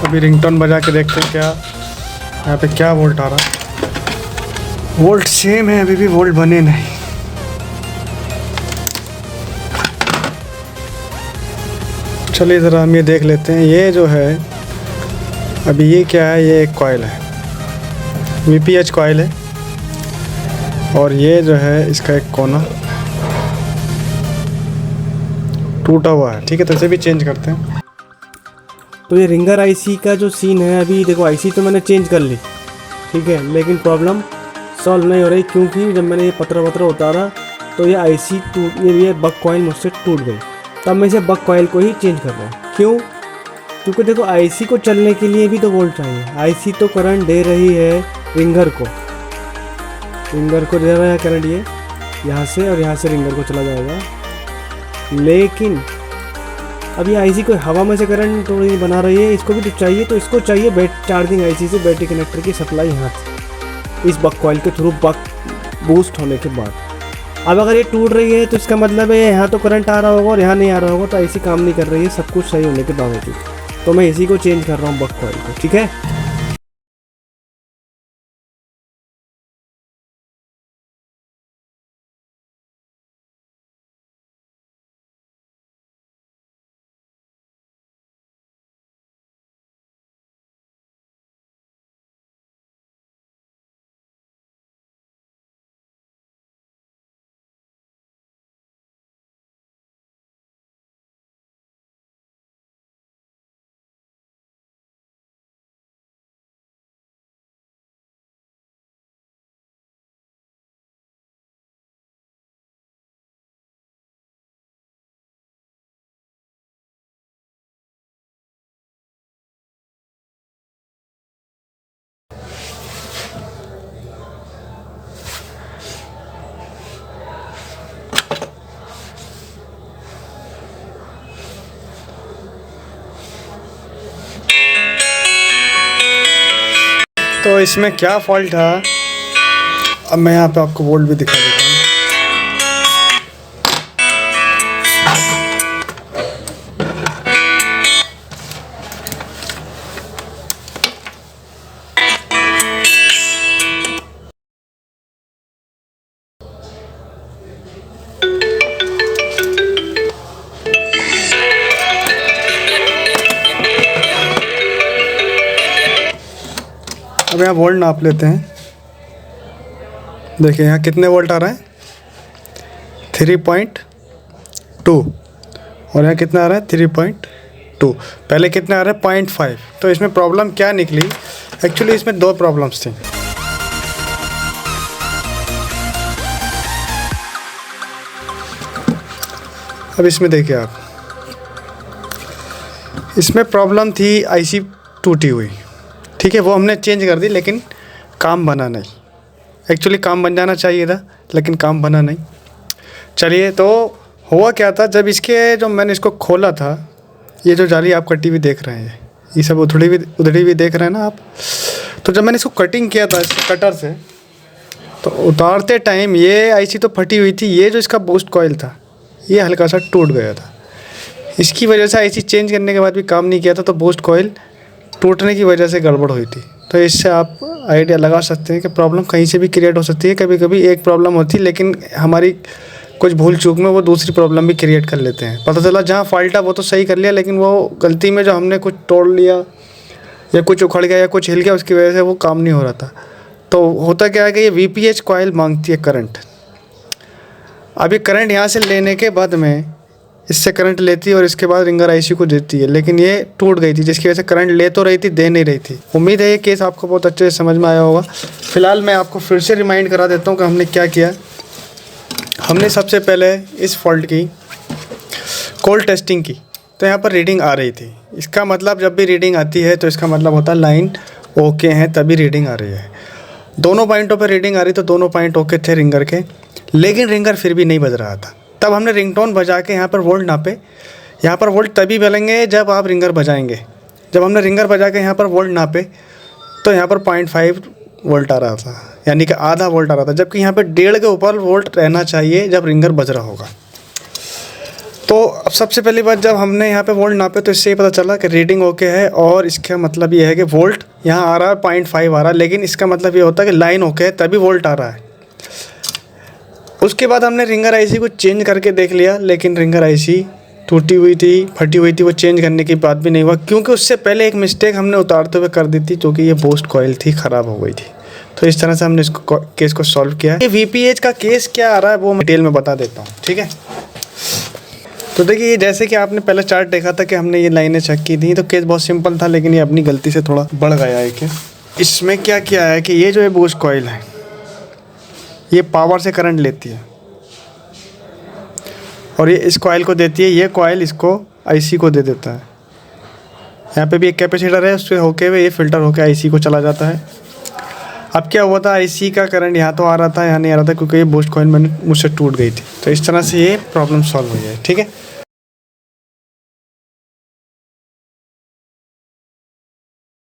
अभी रिंगटोन बजा के देखते हैं क्या यहाँ पे क्या वोल्ट आ रहा है। वोल्ट सेम है, अभी भी वोल्ट बने नहीं। चलिए ज़रा हम ये देख लेते हैं। ये जो है अभी ये क्या है, ये एक कॉइल है, वीपीएच कॉइल है, और ये जो है इसका एक कोना टूटा हुआ है, ठीक है। तो इसे भी चेंज करते हैं। तो ये रिंगर आईसी का जो सीन है, अभी देखो आईसी तो मैंने चेंज कर ली, ठीक है, लेकिन प्रॉब्लम सॉल्व नहीं हो रही, क्योंकि जब मैंने ये पत्रा उतारा तो ये आईसी टूट, ये बक कॉइल मुझसे टूट गई। तब मैं इसे बक कॉइल को ही चेंज कर रहा हूँ। क्यों? क्योंकि देखो आईसी को चलने के लिए भी तो वोल्ट चाहिए। आईसी तो करंट दे रही है रिंगर को दे रहा है करंट, ये यहाँ से और यहाँ से रिंगर को चला जाएगा। लेकिन अब ये आईसी को हवा में से करंट तो नहीं बना रही है, इसको भी तो चाहिए। तो इसको चाहिए चार्जिंग आईसी से बैटरी कनेक्टर की सप्लाई यहाँ से, इस बक कॉइल के थ्रू बक बूस्ट होने के बाद। अब अगर ये टूट रही है तो इसका मतलब है यहाँ तो करंट आ रहा होगा और यहाँ नहीं आ रहा होगा, तो आईसी काम नहीं कर रही है, सब कुछ सही होने के बावजूद। तो मैं इसी को चेंज कर रहा हूँ, बक कॉइल को, ठीक है। तो इसमें क्या फॉल्ट था, अब मैं यहाँ पे आपको वोल्ट भी दिखा देता हूँ। यहाँ वोल्ट नाप लेते हैं। देखिए यहाँ कितने वोल्ट आ रहा है, 3.2, और यहाँ कितना आ रहा है, 3.2। पहले कितना आ रहा है, 0.5। तो इसमें प्रॉब्लम क्या निकली, एक्चुअली इसमें दो प्रॉब्लम्स थी। अब इसमें देखिए आप, इसमें प्रॉब्लम थी आईसी टूटी हुई, ठीक है, वो हमने चेंज कर दी, लेकिन काम बना नहीं। एक्चुअली काम बन जाना चाहिए था, लेकिन काम बना नहीं। चलिए, तो हुआ क्या था, जब इसके जो मैंने इसको खोला था, ये जो जाली आप कटी हुई देख रहे हैं, ये सब उधड़ी हुई देख रहे हैं ना आप। तो जब मैंने इसको कटिंग किया था इसके कटर से, तो उतारते टाइम ये आईसी तो फटी हुई थी, ये जो इसका बूस्ट कॉइल था ये हल्का सा टूट गया था। इसकी वजह से आईसी चेंज करने के बाद भी काम नहीं किया था, तो बूस्ट कॉइल टूटने की वजह से गड़बड़ हुई थी। तो इससे आप आइडिया लगा सकते हैं कि प्रॉब्लम कहीं से भी क्रिएट हो सकती है। कभी कभी एक प्रॉब्लम होती है, लेकिन हमारी कुछ भूल चूक में वो दूसरी प्रॉब्लम भी क्रिएट कर लेते हैं। पता चला जहाँ फॉल्ट है वो तो सही कर लिया, लेकिन वो गलती में जो हमने कुछ तोड़ लिया या कुछ उखड़ गया या कुछ हिल गया, उसकी वजह से वो काम नहीं हो रहा था। तो होता क्या है कि ये वीपीएच कॉइल मांगती है करंट। अभी करंट यहाँ से लेने के बाद में इससे करंट लेती है और इसके बाद रिंगर आईसी को देती है, लेकिन ये टूट गई थी, जिसकी वजह से करंट ले तो रही थी, दे नहीं रही थी। उम्मीद है ये केस आपको बहुत अच्छे से समझ में आया होगा। फिलहाल मैं आपको फिर से रिमाइंड करा देता हूँ कि हमने क्या किया। हमने सबसे पहले इस फॉल्ट की कोल्ड टेस्टिंग की, तो यहाँ पर रीडिंग आ रही थी। इसका मतलब जब भी रीडिंग आती है तो इसका मतलब होता है लाइन ओके है, तभी रीडिंग आ रही है। दोनों पॉइंटों पर रीडिंग आ रही, तो दोनों पॉइंट ओके थे रिंगर के, लेकिन रिंगर फिर भी नहीं बज रहा था। तब हमने रिंगटोन बजा के यहाँ पर वोल्ट नापे। यहाँ पर वोल्ट तभी बजेंगे जब आप रिंगर बजाएंगे। जब हमने रिंगर बजा के यहाँ पर वोल्ट नापे, तो यहाँ पर 0.5 वोल्ट आ रहा था, यानी कि आधा वोल्ट आ रहा था, जबकि यहाँ पर 1.5 के ऊपर वोल्ट रहना चाहिए जब रिंगर बज रहा होगा। तो अब सबसे पहली बात, जब हमने यहाँ पे वोल्ट नापे तो इससे ही पता चला कि रीडिंग ओके है, और इसका मतलब ये है कि वोल्ट यहाँ आ रहा है 0.5 आ रहा है, लेकिन इसका मतलब ये होता है कि लाइन ओके है तभी वोल्ट आ रहा है। उसके बाद हमने रिंगर आईसी को चेंज करके देख लिया, लेकिन रिंगर आईसी टूटी हुई थी, फटी हुई थी, वो चेंज करने की बात भी नहीं हुआ, क्योंकि उससे पहले एक मिस्टेक हमने उतारते हुए कर दी थी, क्योंकि ये बूस्ट कॉइल थी, ख़राब हो गई थी। तो इस तरह से हमने इसको केस को सॉल्व किया। ये वीपीएच का केस क्या आ रहा है वो मैं डिटेल में बता देता हूँ, ठीक है। तो देखिए, ये जैसे कि आपने पहले चार्ट देखा था कि हमने ये लाइनें चेक की थी, तो केस बहुत सिंपल था, लेकिन ये अपनी गलती से थोड़ा बढ़ गया है। कि इसमें क्या किया है कि ये जो है बूस्ट कॉइल है, ये पावर से करंट लेती है और ये इस कॉइल को देती है, ये कॉइल इसको आईसी को दे देता है। यहाँ पे भी एक कैपेसिटर है, उससे होके हुए ये फिल्टर होके आईसी को चला जाता है। अब क्या हुआ था, आईसी का करंट यहाँ तो आ रहा था, यहाँ नहीं आ रहा था, क्योंकि ये बूस्ट कॉइल मुझसे टूट गई थी। तो इस तरह से ये प्रॉब्लम सॉल्व हुई है, ठीक है।